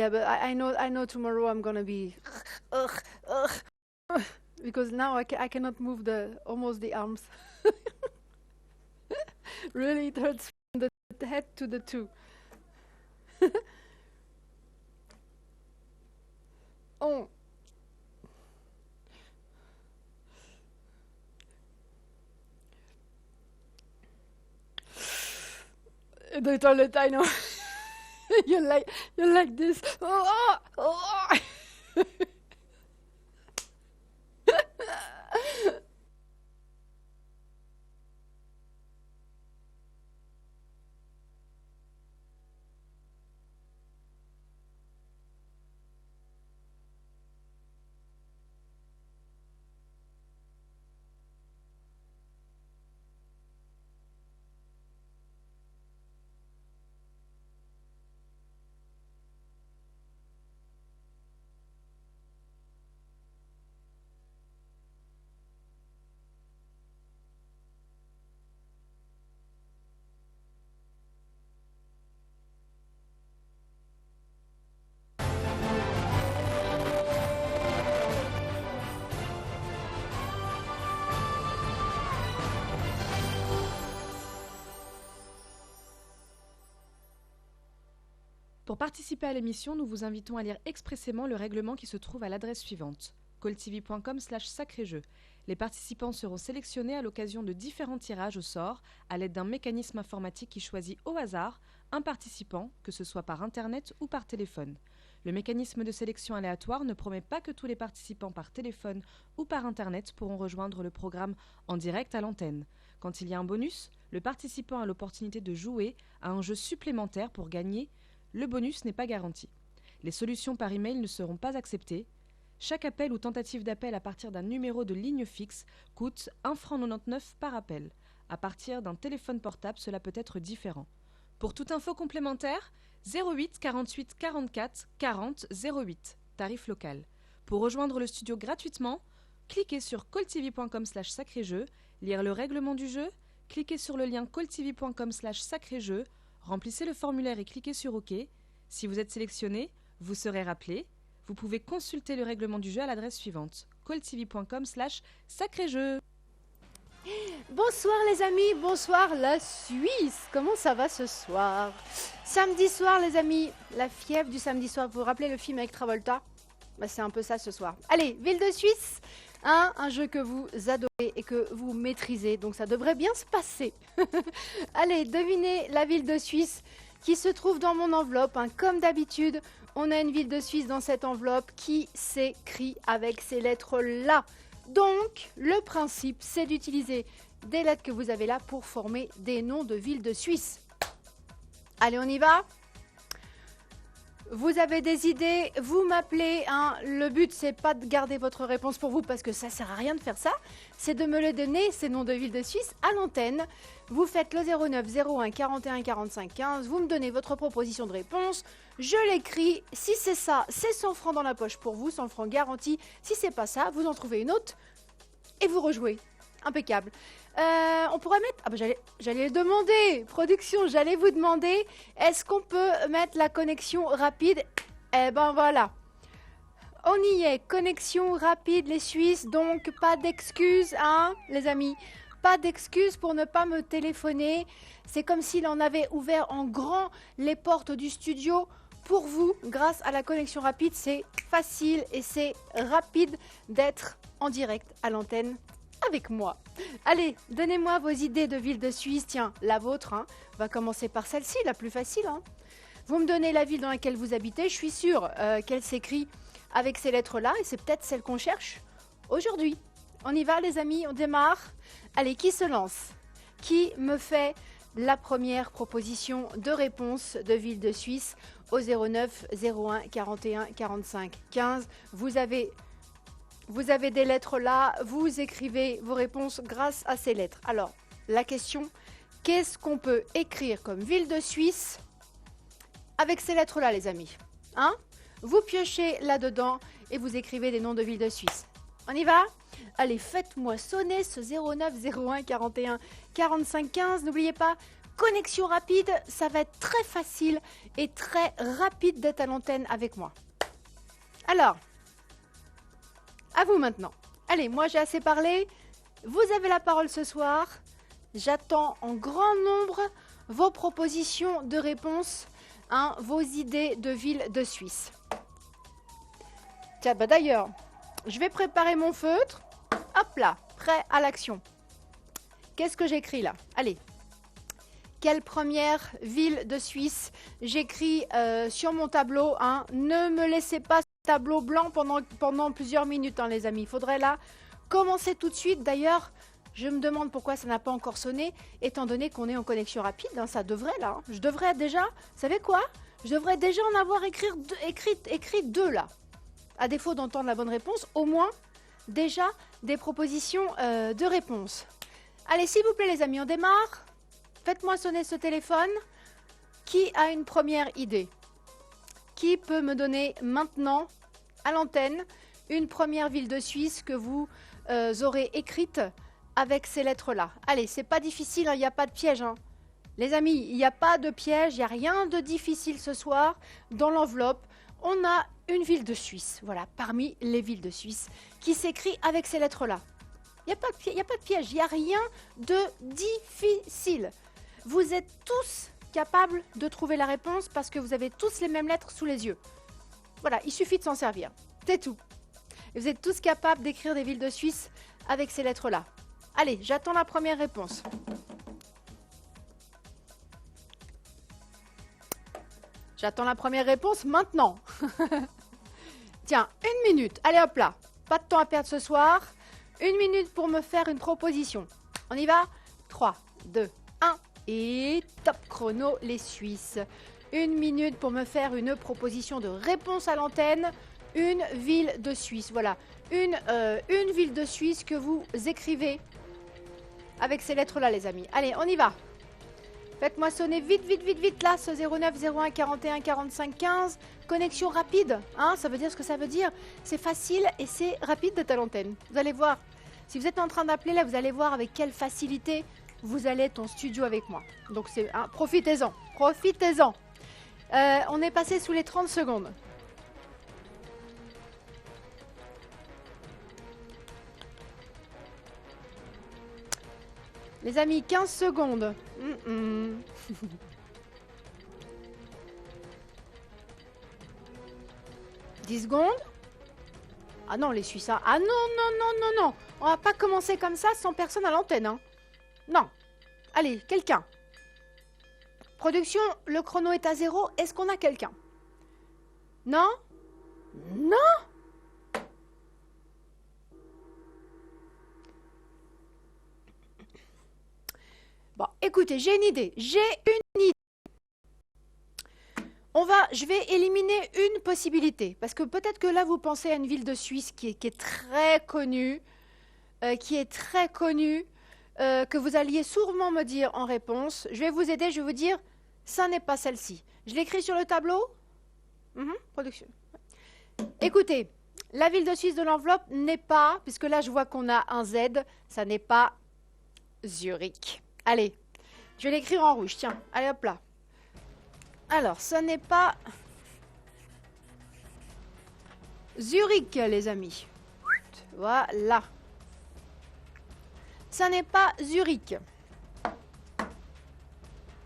Yeah, but I know tomorrow I'm gonna be ugh, ugh, because now I cannot move almost the arms. Really, it hurts from the head to the toe. Oh, the toilet. I know. You're like this. Oh, oh. Pour participer à l'émission, nous vous invitons à lire expressément le règlement qui se trouve à l'adresse suivante: calltv.com/sacré-jeu. Les participants seront sélectionnés à l'occasion de différents tirages au sort à l'aide d'un mécanisme informatique qui choisit au hasard un participant, que ce soit par Internet ou par téléphone. Le mécanisme de sélection aléatoire ne promet pas que tous les participants par téléphone ou par Internet pourront rejoindre le programme en direct à l'antenne. Quand il y a un bonus, le participant a l'opportunité de jouer à un jeu supplémentaire pour gagner. Le bonus n'est pas garanti. Les solutions par email ne seront pas acceptées. Chaque appel ou tentative d'appel à partir d'un numéro de ligne fixe coûte 1,99 € par appel. À partir d'un téléphone portable, cela peut être différent. Pour toute info complémentaire, 08 48 44 40 08, tarif local. Pour rejoindre le studio gratuitement, cliquez sur calltv.com/sacré-jeu, lire le règlement du jeu, cliquez sur le lien calltv.com/sacré-jeu, remplissez le formulaire et cliquez sur OK. Si vous êtes sélectionné, vous serez rappelé. Vous pouvez consulter le règlement du jeu à l'adresse suivante: calltv.com/sacré-jeu. Bonsoir les amis, bonsoir la Suisse. Comment ça va ce soir? Samedi soir les amis, la fièvre du samedi soir. Vous vous rappelez le film avec Travolta? Bah, c'est un peu ça ce soir. Allez, Ville de Suisse, un jeu que vous adorez et que vous maîtrisez, donc ça devrait bien se passer. Allez, devinez la ville de Suisse qui se trouve dans mon enveloppe. Comme d'habitude, on a une ville de Suisse dans cette enveloppe qui s'écrit avec ces lettres-là. Donc, le principe, c'est d'utiliser des lettres que vous avez là pour former des noms de villes de Suisse. Allez, on y va? Vous avez des idées, vous m'appelez. Le but, c'est pas de garder votre réponse pour vous parce que ça sert à rien de faire ça. C'est de me le donner, ces noms de villes de Suisse, à l'antenne. Vous faites le 09 01 41 45 15. Vous me donnez votre proposition de réponse. Je l'écris. Si c'est ça, c'est 100 francs dans la poche pour vous, 100 francs garantis. Si c'est pas ça, vous en trouvez une autre et vous rejouez. Impeccable. On pourrait mettre... Ah bah j'allais le demander. Production, j'allais vous demander, est-ce qu'on peut mettre la connexion rapide? Eh ben voilà. On y est. Connexion rapide, les Suisses. Donc, pas d'excuses, les amis. Pas d'excuses pour ne pas me téléphoner. C'est comme s'il en avait ouvert en grand les portes du studio. Pour vous, grâce à la connexion rapide, c'est facile et c'est rapide d'être en direct à l'antenne avec moi. Allez, donnez-moi vos idées de ville de Suisse. Tiens, la vôtre, On va commencer par celle-ci, la plus facile. Vous me donnez la ville dans laquelle vous habitez. Je suis sûre qu'elle s'écrit avec ces lettres-là et c'est peut-être celle qu'on cherche aujourd'hui. On y va les amis, on démarre. Allez, qui se lance? Qui me fait la première proposition de réponse de ville de Suisse au 09 01 41 45 15? Vous avez des lettres là, vous écrivez vos réponses grâce à ces lettres. Alors, la question, qu'est-ce qu'on peut écrire comme ville de Suisse avec ces lettres-là, les amis? Vous piochez là-dedans et vous écrivez des noms de villes de Suisse. On y va? Allez, faites-moi sonner ce 09 01 41 45 15. N'oubliez pas, connexion rapide, ça va être très facile et très rapide d'être à l'antenne avec moi. Alors, à vous maintenant. Allez, moi j'ai assez parlé. Vous avez la parole ce soir. J'attends en grand nombre vos propositions de réponse, hein, vos idées de villes de Suisse. Tiens, bah d'ailleurs, je vais préparer mon feutre. Hop là, prêt à l'action. Qu'est-ce que j'écris là? Allez. Quelle première ville de Suisse? J'écris sur mon tableau, hein, ne me laissez pas ce tableau blanc pendant plusieurs minutes, hein, les amis. Il faudrait là commencer tout de suite. D'ailleurs, je me demande pourquoi ça n'a pas encore sonné, étant donné qu'on est en connexion rapide. Hein, ça devrait là. Hein. Je devrais déjà, vous savez quoi? Je devrais déjà en avoir écrit deux là. À défaut d'entendre la bonne réponse, au moins déjà des propositions de réponse. Allez, s'il vous plaît les amis, on démarre. Faites-moi sonner ce téléphone. Qui a une première idée? Qui peut me donner maintenant, à l'antenne, une première ville de Suisse que vous aurez écrite avec ces lettres-là? Allez, c'est pas difficile, il n'y a pas de piège. Hein. Les amis, il n'y a pas de piège, il n'y a rien de difficile ce soir. Dans l'enveloppe, on a une ville de Suisse, voilà, parmi les villes de Suisse, qui s'écrit avec ces lettres-là. Il n'y a pas de piège, il n'y a rien de difficile. Vous êtes tous capables de trouver la réponse parce que vous avez tous les mêmes lettres sous les yeux. Voilà, il suffit de s'en servir. C'est tout. Et vous êtes tous capables d'écrire des villes de Suisse avec ces lettres-là. Allez, j'attends la première réponse. J'attends la première réponse maintenant. Tiens, 1 minute. Allez hop là. Pas de temps à perdre ce soir. 1 minute pour me faire une proposition. On y va? 3, 2, 1 et top chrono les Suisses. 1 minute pour me faire une proposition de réponse à l'antenne. Une ville de Suisse. Voilà. Une ville de Suisse que vous écrivez avec ces lettres-là, les amis. Allez, on y va. Faites-moi sonner vite, vite, vite, vite là, ce 09 01 41 45 15. Connexion rapide, hein, ça veut dire ce que ça veut dire. C'est facile et c'est rapide d'être à l'antenne. Vous allez voir. Si vous êtes en train d'appeler là, vous allez voir avec quelle facilité vous allez être en studio avec moi. Donc c'est, hein, profitez-en, profitez-en. On est passé sous les 30 secondes. Les amis, 15 secondes. 10 secondes. Ah non, les Suisses. Ah non, non, non, non, non. On va pas commencer comme ça sans personne à l'antenne. Hein. Non. Allez, quelqu'un. Production, le chrono est à 0. Est-ce qu'on a quelqu'un? Non? Non? Bon, écoutez, j'ai une idée. J'ai une idée. Je vais éliminer une possibilité. Parce que peut-être que là, vous pensez à une ville de Suisse qui est très connue. Que vous alliez sûrement me dire en réponse. Je vais vous aider, je vais vous dire, ça n'est pas celle-ci. Je l'écris sur le tableau. Production. Écoutez, la ville de Suisse de l'enveloppe n'est pas, puisque là, je vois qu'on a un Z, ça n'est pas Zurich. Allez, je vais l'écrire en rouge. Tiens, allez hop là. Alors, ce n'est pas Zurich, les amis. Voilà. Ça n'est pas Zurich.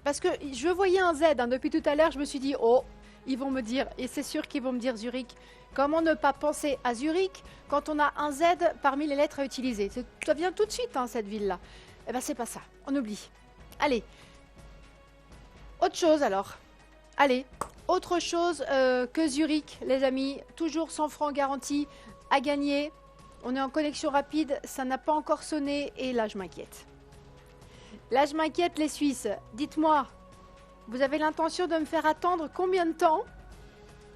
Parce que je voyais un Z hein, depuis tout à l'heure, je me suis dit, oh, ils vont me dire, et c'est sûr qu'ils vont me dire Zurich. Comment ne pas penser à Zurich quand on a un Z parmi les lettres à utiliser? Ça vient tout de suite, hein, cette ville-là. Eh bien, c'est pas ça, on oublie. Allez. Autre chose alors. Allez, autre chose que Zurich, les amis. Toujours 100 francs garantie à gagner. On est en connexion rapide, ça n'a pas encore sonné et là je m'inquiète. Là je m'inquiète les Suisses. Dites-moi, vous avez l'intention de me faire attendre combien de temps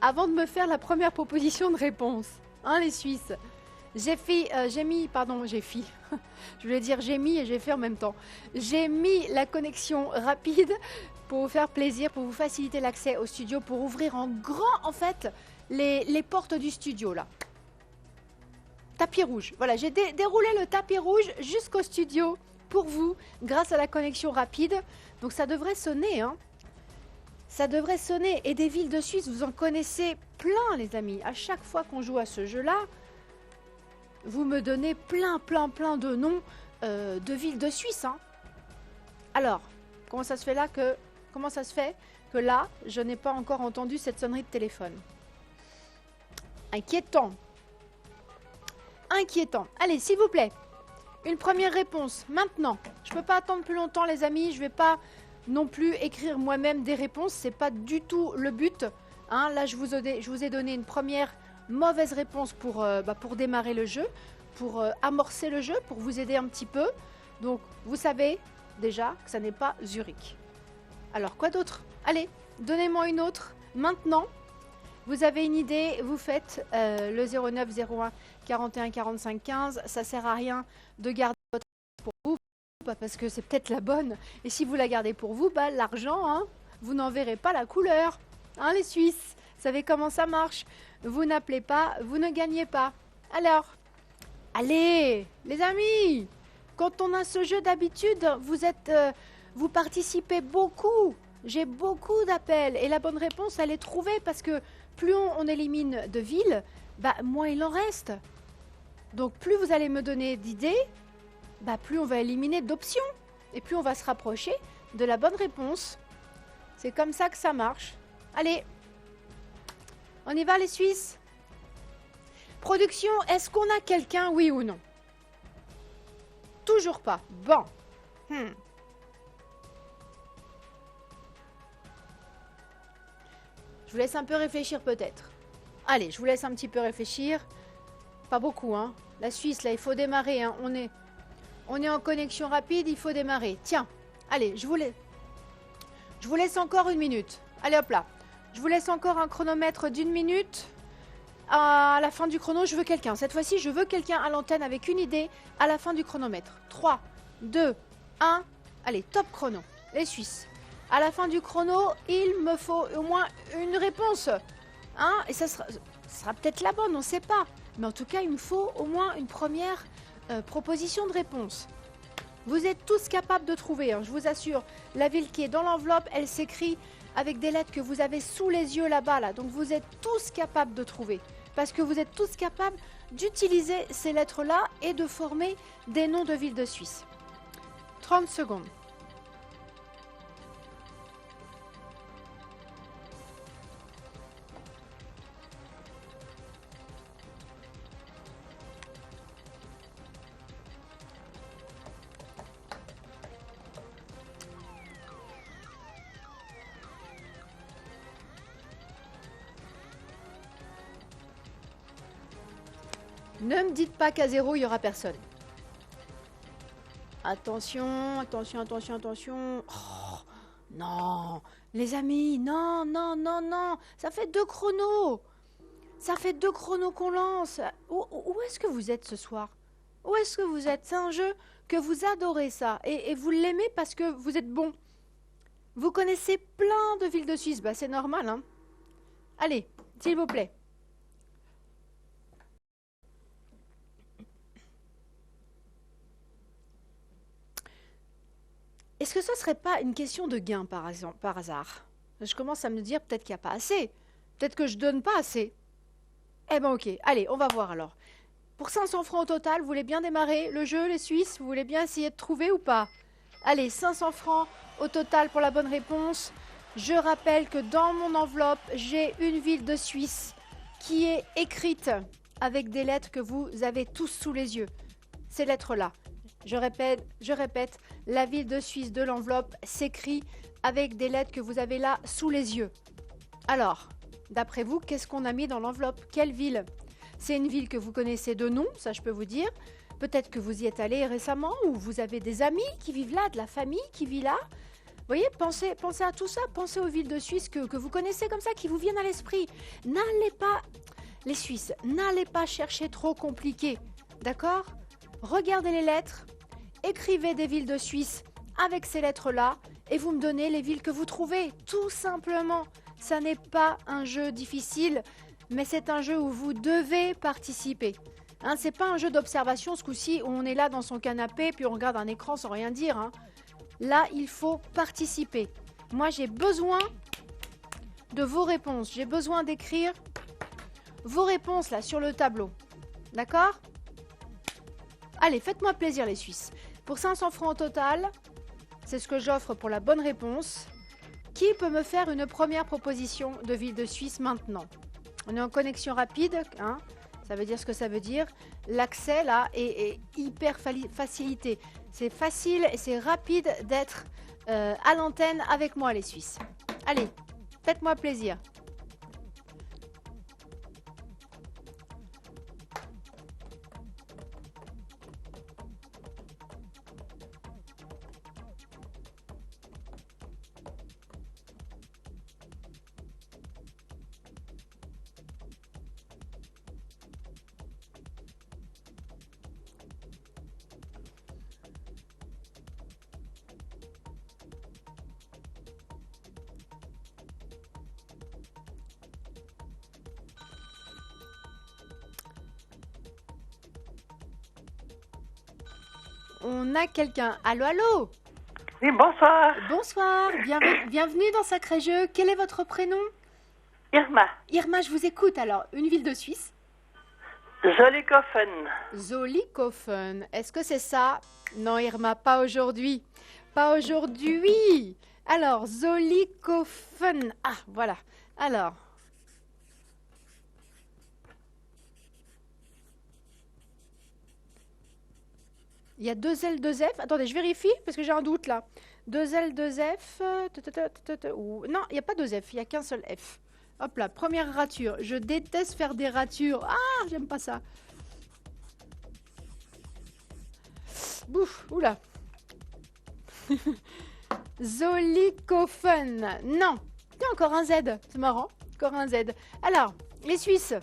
avant de me faire la première proposition de réponse? Hein les Suisses? Je voulais dire j'ai mis et j'ai fait en même temps. J'ai mis la connexion rapide pour vous faire plaisir, pour vous faciliter l'accès au studio, pour ouvrir en grand en fait les portes du studio là. Tapis rouge. Voilà, j'ai déroulé le tapis rouge jusqu'au studio pour vous grâce à la connexion rapide. Donc ça devrait sonner, hein. Ça devrait sonner. Et des villes de Suisse, vous en connaissez plein, les amis. À chaque fois qu'on joue à ce jeu-là, vous me donnez plein de noms de villes de Suisse, hein. Alors, comment ça se fait que là, je n'ai pas encore entendu cette sonnerie de téléphone? Inquiétant. Inquiétant. Allez, s'il vous plaît, une première réponse, maintenant. Je ne peux pas attendre plus longtemps, les amis. Je ne vais pas non plus écrire moi-même des réponses. Ce n'est pas du tout le but. Hein, là, je vous ai donné une première mauvaise réponse pour démarrer le jeu, pour amorcer le jeu, pour vous aider un petit peu. Donc, vous savez déjà que ça n'est pas Zurich. Alors, quoi d'autre? Allez, donnez-moi une autre. Maintenant, vous avez une idée, vous faites le 09 01 41 45 15. Ça sert à rien de garder votre pour vous, parce que c'est peut-être la bonne. Et si vous la gardez pour vous, bah, l'argent, hein, vous n'en verrez pas la couleur. Hein, les Suisses, vous savez comment ça marche. Vous n'appelez pas, vous ne gagnez pas. Alors, allez, les amis, quand on a ce jeu d'habitude, vous participez beaucoup. J'ai beaucoup d'appels et la bonne réponse, elle est trouvée parce que plus on élimine de villes, bah, moins il en reste. Donc plus vous allez me donner d'idées, bah, plus on va éliminer d'options et plus on va se rapprocher de la bonne réponse. C'est comme ça que ça marche. Allez, on y va les Suisses. Production, est-ce qu'on a quelqu'un, oui ou non? Toujours pas. Bon. Je vous laisse un peu réfléchir peut-être. Allez, je vous laisse un petit peu réfléchir. Pas beaucoup, hein. La Suisse, là, il faut démarrer, hein. On est en connexion rapide, il faut démarrer. Tiens, allez, je vous laisse encore une minute. Allez, hop là. Je vous laisse encore un chronomètre d'1 minute. À la fin du chrono, je veux quelqu'un. Cette fois-ci, je veux quelqu'un à l'antenne avec une idée à la fin du chronomètre. 3, 2, 1. Allez, top chrono. Les Suisses. À la fin du chrono, il me faut au moins une réponse. Hein? Et ça sera peut-être la bonne, on ne sait pas. Mais en tout cas, il me faut au moins une première proposition de réponse. Vous êtes tous capables de trouver, hein, je vous assure. La ville qui est dans l'enveloppe, elle s'écrit avec des lettres que vous avez sous les yeux là-bas. Là. Donc vous êtes tous capables de trouver. Parce que vous êtes tous capables d'utiliser ces lettres-là et de former des noms de villes de Suisse. 30 secondes. Ne me dites pas qu'à 0, il n'y aura personne. Attention, attention, attention, attention. Oh, non, les amis, non, non, non, non. Ça fait 2 chronos. Ça fait 2 chronos qu'on lance. Où est-ce que vous êtes ce soir? Où est-ce que vous êtes? C'est un jeu que vous adorez, ça. Et vous l'aimez parce que vous êtes bon. Vous connaissez plein de villes de Suisse. Bah, c'est normal, hein. Allez, s'il vous plaît. Est-ce que ce ne serait pas une question de gain par hasard? Je commence à me dire peut-être qu'il n'y a pas assez. Peut-être que je donne pas assez. Eh ben ok, allez, on va voir alors. Pour 500 francs au total, vous voulez bien démarrer le jeu, les Suisses? Vous voulez bien essayer de trouver ou pas? Allez, 500 francs au total pour la bonne réponse. Je rappelle que dans mon enveloppe, j'ai une ville de Suisse qui est écrite avec des lettres que vous avez tous sous les yeux. Ces lettres-là. Je répète, la ville de Suisse de l'enveloppe s'écrit avec des lettres que vous avez là sous les yeux. Alors, d'après vous, qu'est-ce qu'on a mis dans l'enveloppe? Quelle ville? C'est une ville que vous connaissez de nom, ça je peux vous dire. Peut-être que vous y êtes allé récemment ou vous avez des amis qui vivent là, de la famille qui vit là. Vous voyez, pensez à tout ça, pensez aux villes de Suisse que vous connaissez comme ça, qui vous viennent à l'esprit. N'allez pas, les Suisses, n'allez pas chercher trop compliqué, d'accord? Regardez les lettres, écrivez des villes de Suisse avec ces lettres-là et vous me donnez les villes que vous trouvez, tout simplement. Ça n'est pas un jeu difficile, mais c'est un jeu où vous devez participer. Hein, c'est pas un jeu d'observation ce coup-ci où on est là dans son canapé puis on regarde un écran sans rien dire. Hein. Là, il faut participer. Moi, j'ai besoin de vos réponses. J'ai besoin d'écrire vos réponses là sur le tableau. D'accord? Allez, faites-moi plaisir les Suisses. Pour 500 francs au total, c'est ce que j'offre pour la bonne réponse. Qui peut me faire une première proposition de ville de Suisse maintenant? On est en connexion rapide, hein? Ça veut dire ce que ça veut dire. L'accès là est hyper facilité. C'est facile et c'est rapide d'être à l'antenne avec moi les Suisses. Allez, faites-moi plaisir. On a quelqu'un. Allô, allô? Oui, bonsoir. Bonsoir, bienvenue dans Sacré Jeu. Quel est votre prénom? Irma. Irma, je vous écoute alors. Une ville de Suisse? Zollikofen. Zollikofen. Est-ce que c'est ça? Non, Irma, pas aujourd'hui. Pas aujourd'hui. Alors, Zollikofen. Ah, voilà. Alors. Il y a 2 L, 2 F. Attendez, je vérifie parce que j'ai un doute là. 2 L, 2 F. Non, il n'y a pas 2 F, il n'y a qu'un seul F. Hop là, première rature. Je déteste faire des ratures. Ah, j'aime pas ça. Bouf, oula. Zollikofen. Non. Il y a encore un Z. C'est marrant. Encore un Z. Alors, les Suisses.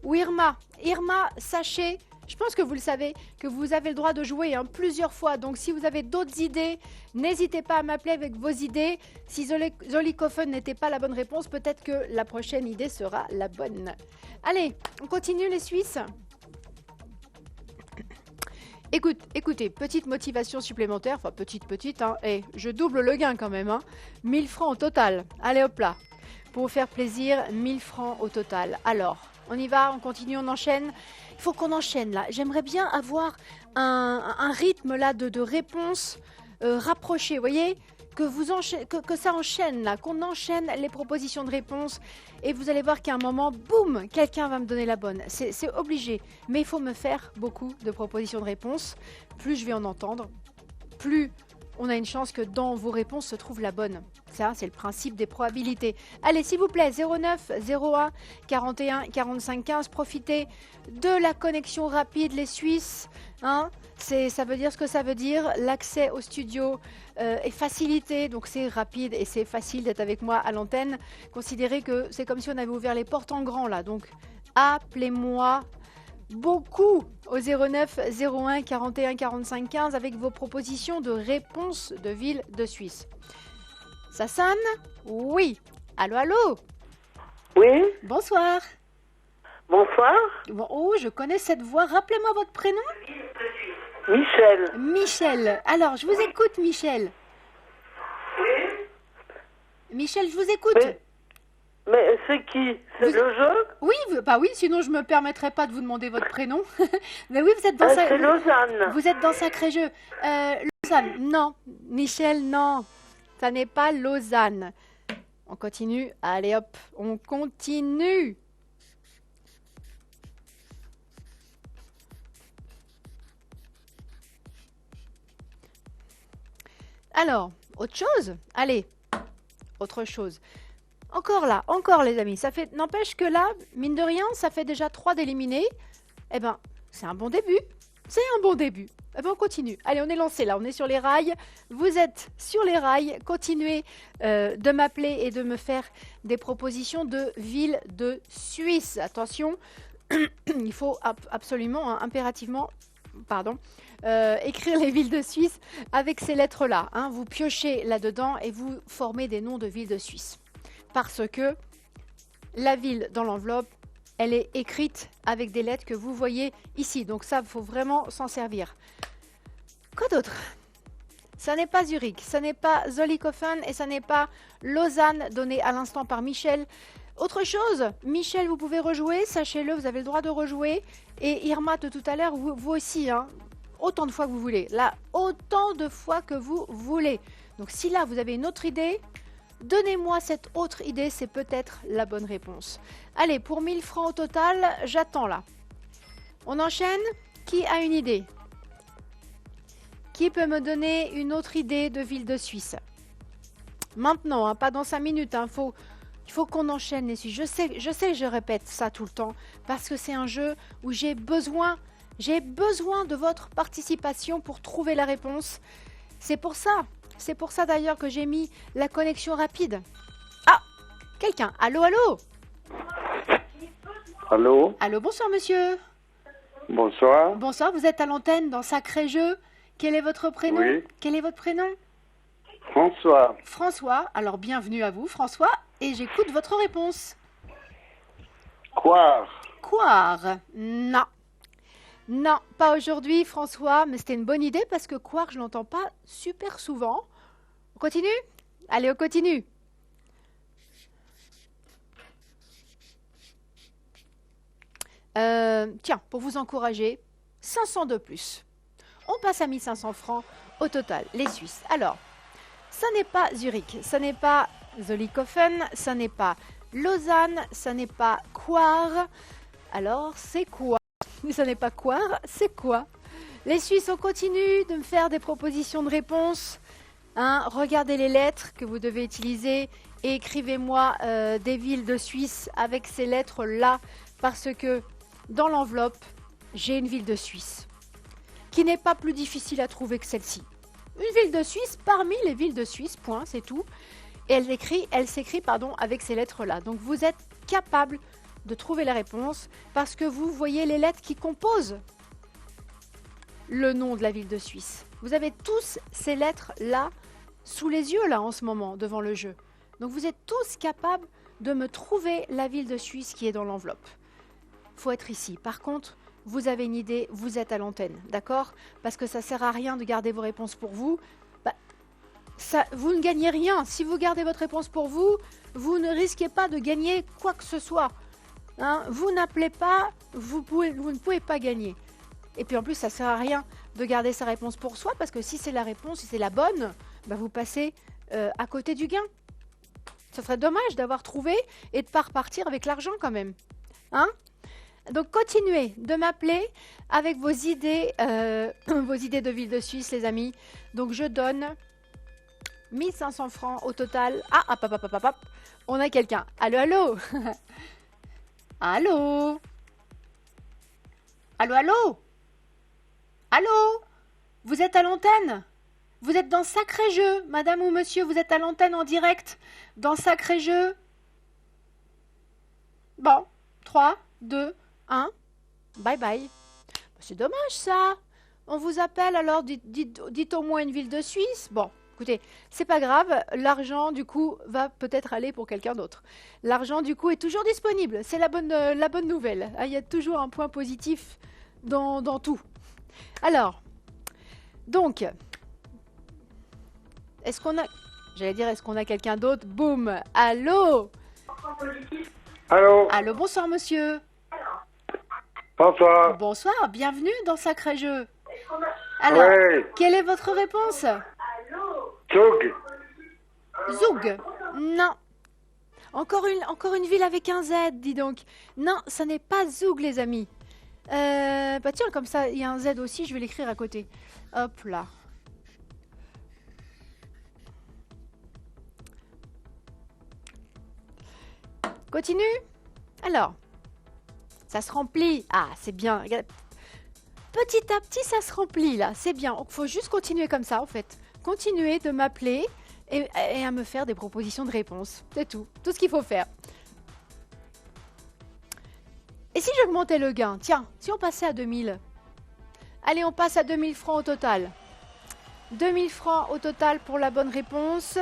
Ou Irma. Irma, sachez, je pense que vous le savez, que vous avez le droit de jouer plusieurs fois. Donc, si vous avez d'autres idées, n'hésitez pas à m'appeler avec vos idées. Si Zollikofen n'était pas la bonne réponse, peut-être que la prochaine idée sera la bonne. Allez, on continue les Suisses. Écoutez, petite motivation supplémentaire, enfin petite, hein, et je double le gain quand même, hein, 1000 francs au total. Allez hop là, pour vous faire plaisir, 1000 francs au total. Alors, on y va, on continue, on enchaîne. Il faut qu'on enchaîne là. J'aimerais bien avoir un rythme là de réponse rapproché, vous voyez, que ça enchaîne là, qu'on enchaîne les propositions de réponse et vous allez voir qu'à un moment, boum, quelqu'un va me donner la bonne. C'est obligé, mais il faut me faire beaucoup de propositions de réponse. Plus je vais en entendre, plus on a une chance que dans vos réponses se trouve la bonne. Ça, c'est le principe des probabilités. Allez, s'il vous plaît, 09 01 41 45 15, profitez de la connexion rapide, les Suisses. Hein, ça veut dire ce que ça veut dire. L'accès au studio est facilité, donc c'est rapide et c'est facile d'être avec moi à l'antenne. Considérez que c'est comme si on avait ouvert les portes en grand là. Donc, appelez-moi beaucoup au 09 01 41 45 15 avec vos propositions de réponse de ville de Suisse. Ça sonne? Oui. Allô, allô? Oui, Bonsoir. bonsoir. Bon, oh, je connais cette voix. Rappelez-moi votre prénom? Michel. Michel. Alors, je vous écoute, Michel. Michel, je vous écoute. Mais c'est qui? C'est Vous- le jeu? Oui, bah oui, sinon je me permettrais pas de vous demander votre prénom. Mais oui, vous êtes dans C'est Lausanne. vous êtes dans Sacré Jeu. Lausanne, non. Michel, non. Ça n'est pas Lausanne. On continue. Allez hop, on continue. Alors, autre chose? Allez, autre chose. Encore les amis, ça fait, n'empêche que là, mine de rien, ça fait déjà 3 d'éliminés. Eh ben, c'est un bon début. C'est un bon début. Eh ben, on continue. Allez, on est lancé là, on est sur les rails. Vous êtes sur les rails. Continuez de m'appeler et de me faire des propositions de villes de Suisse. Attention, il faut absolument, hein, impérativement, écrire les villes de Suisse avec ces lettres-là. Hein. Vous piochez là-dedans et vous formez des noms de villes de Suisse. Parce que la ville dans l'enveloppe, elle est écrite avec des lettres que vous voyez ici. Donc ça, il faut vraiment s'en servir. Quoi d'autre? Ça n'est pas Zurich, ça n'est pas Zollikofen et ça n'est pas Lausanne, donné à l'instant par Michel. Autre chose, Michel, vous pouvez rejouer, sachez-le, vous avez le droit de rejouer. Et Irma, de tout à l'heure, vous aussi, hein, autant de fois que vous voulez. Là, autant de fois que vous voulez. Donc si là, vous avez une autre idée, donnez-moi cette autre idée, c'est peut-être la bonne réponse. Allez, pour 1000 francs au total, j'attends là. On enchaîne. Qui a une idée? Qui peut me donner une autre idée de ville de Suisse? Maintenant, hein, pas dans 5 minutes, hein, il faut qu'on enchaîne les Suisses. Je sais, je répète ça tout le temps, parce que c'est un jeu où j'ai besoin de votre participation pour trouver la réponse. C'est pour ça d'ailleurs que j'ai mis la connexion rapide. Ah, quelqu'un. Allô, allô? Allô? Allô, bonsoir monsieur. Bonsoir. Bonsoir, vous êtes à l'antenne dans Sacré Jeu. Quel est votre prénom? Oui. Quel est votre prénom? François. François. Alors bienvenue à vous François et j'écoute votre réponse. Quoi? Coire. Non. Non, pas aujourd'hui François, mais c'était une bonne idée parce que coire, je l'entends pas super souvent. On continue? Allez, on continue. Tiens, pour vous encourager, 500 de plus. On passe à 1500 francs au total, les Suisses. Alors, ça n'est pas Zurich, ça n'est pas Zollikofen, ça n'est pas Lausanne, ça n'est pas Coire. Alors, c'est quoi? Ça n'est pas Coire, c'est quoi? Les Suisses, on continue de me faire des propositions de réponse. Hein, regardez les lettres que vous devez utiliser et écrivez-moi des villes de Suisse avec ces lettres-là parce que dans l'enveloppe, j'ai une ville de Suisse qui n'est pas plus difficile à trouver que celle-ci. Une ville de Suisse parmi les villes de Suisse, point, c'est tout. Et elle s'écrit avec ces lettres-là. Donc vous êtes capable de trouver la réponse parce que vous voyez les lettres qui composent le nom de la ville de Suisse. Vous avez tous ces lettres-là sous les yeux, là, en ce moment, devant le jeu. Donc vous êtes tous capables de me trouver la ville de Suisse qui est dans l'enveloppe. Il faut être ici. Par contre, vous avez une idée, vous êtes à l'antenne, d'accord? Parce que ça ne sert à rien de garder vos réponses pour vous. Vous ne gagnez rien. Si vous gardez votre réponse pour vous, vous ne risquez pas de gagner quoi que ce soit. Hein? Vous n'appelez pas, vous ne pouvez pas gagner. Et puis en plus, ça ne sert à rien de garder sa réponse pour soi, parce que si c'est la réponse, si c'est la bonne, vous passez à côté du gain. Ça serait dommage d'avoir trouvé et de ne pas repartir avec l'argent quand même. Hein? Donc continuez de m'appeler avec vos idées de ville de Suisse, les amis. Donc je donne 1500 francs au total. Ah, hop. On a quelqu'un. Allô, allô? Allô? Allô, allô? Allô? Vous êtes à l'antenne? Vous êtes dans Sacré Jeu, madame ou monsieur, vous êtes à l'antenne en direct dans Sacré Jeu. Bon, 3, 2, 1, bye bye. C'est dommage ça. On vous appelle alors, dites au moins une ville de Suisse. Bon, écoutez, c'est pas grave, l'argent du coup va peut-être aller pour quelqu'un d'autre. L'argent du coup est toujours disponible, c'est la bonne nouvelle. Il y a toujours un point positif dans tout. Alors, donc, est-ce qu'on a quelqu'un d'autre? Boum. Allô? Allô? Allô, bonsoir monsieur. Bonsoir. Bonsoir, bienvenue dans Sacré Jeu. Alors, Oui. quelle est votre réponse? Zug. Zug. Non. Encore une ville avec un Z, dis donc. Non, ça n'est pas Zug, les amis. Tiens, comme ça, il y a un Z aussi, je vais l'écrire à côté. Hop là. Continue. Alors, ça se remplit. Ah, c'est bien. Regarde. Petit à petit, ça se remplit, là. C'est bien. Il faut juste continuer comme ça, en fait. Continuez de m'appeler et à me faire des propositions de réponse. C'est tout. Tout ce qu'il faut faire. Et si j'augmentais le gain? Tiens, si on passait à 2000. Allez, on passe à 2000 francs au total. 2000 francs au total pour la bonne réponse.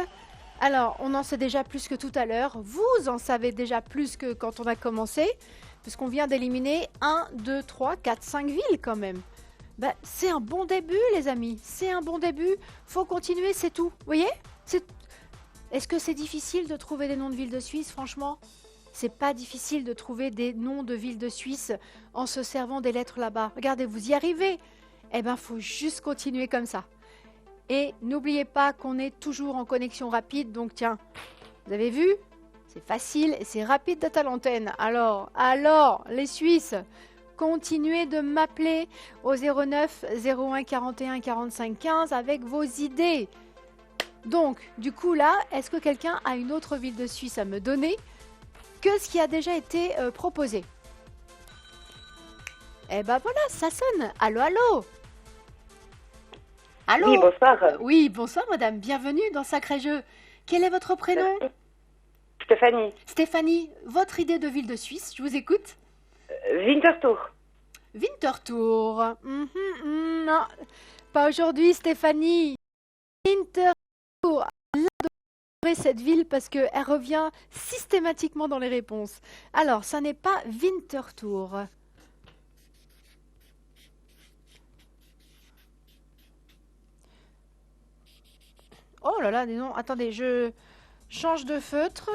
Alors, on en sait déjà plus que tout à l'heure. Vous en savez déjà plus que quand on a commencé. Parce qu'on vient d'éliminer 1, 2, 3, 4, 5 villes quand même. Bah, c'est un bon début, les amis. C'est un bon début. Faut continuer, c'est tout. Vous voyez? Est-ce que c'est difficile de trouver des noms de villes de Suisse, franchement? C'est pas difficile de trouver des noms de villes de Suisse en se servant des lettres là-bas. Regardez, vous y arrivez. Eh ben, faut juste continuer comme ça. Et n'oubliez pas qu'on est toujours en connexion rapide. Donc, tiens, vous avez vu? C'est facile et c'est rapide d'être à l'antenne. Alors, les Suisses, continuez de m'appeler au 09 01 41 45 15 avec vos idées. Donc, du coup, là, est-ce que quelqu'un a une autre ville de Suisse à me donner que ce qui a déjà été proposé? Eh ben voilà, ça sonne. Allô, allô? Allô? Oui, bonsoir. Oui, bonsoir, madame. Bienvenue dans Sacré Jeu. Quel est votre prénom? Stéphanie. Stéphanie, votre idée de ville de Suisse, je vous écoute. Winterthur. Winterthur. Non, pas aujourd'hui, Stéphanie. Winterthur. J'adorerais cette ville parce qu'elle revient systématiquement dans les réponses. Alors, ça n'est pas Winterthur. Oh là là, dis donc, attendez, je change de feutre.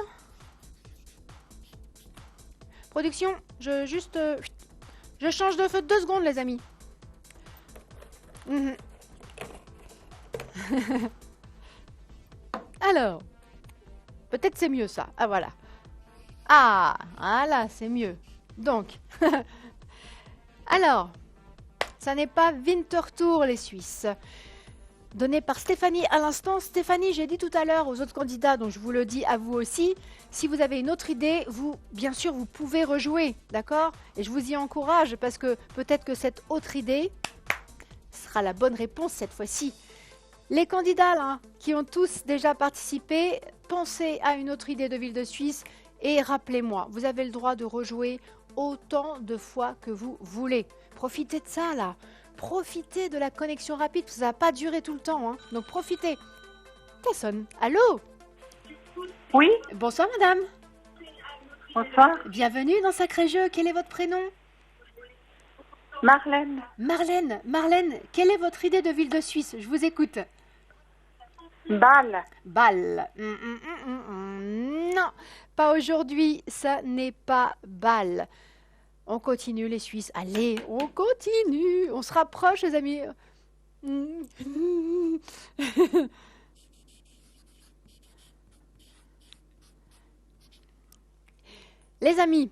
Production, je change de feutre 2 secondes, les amis. Alors, peut-être c'est mieux ça. Ah voilà. Ah, voilà, c'est mieux. Donc, alors, ça n'est pas Winterthur, les Suisses. Donné par Stéphanie à l'instant. Stéphanie, j'ai dit tout à l'heure aux autres candidats, donc je vous le dis à vous aussi, si vous avez une autre idée, vous, bien sûr, vous pouvez rejouer, d'accord? Et je vous y encourage parce que peut-être que cette autre idée sera la bonne réponse cette fois-ci. Les candidats là, qui ont tous déjà participé, pensez à une autre idée de ville de Suisse et rappelez-moi, vous avez le droit de rejouer autant de fois que vous voulez. Profitez de ça là. Profitez de la connexion rapide, parce que ça va pas durer tout le temps, hein. Donc profitez. Ça sonne. Allô? Oui, Bonsoir madame. bonsoir. Bienvenue dans Sacré Jeu. Quel est votre prénom? Marlène. Marlène, quelle est votre idée de ville de Suisse? Je vous écoute. Bâle. Bâle. Non, pas aujourd'hui, ça n'est pas Bâle. On continue les Suisses. Allez, on continue. On se rapproche les amis. Les amis,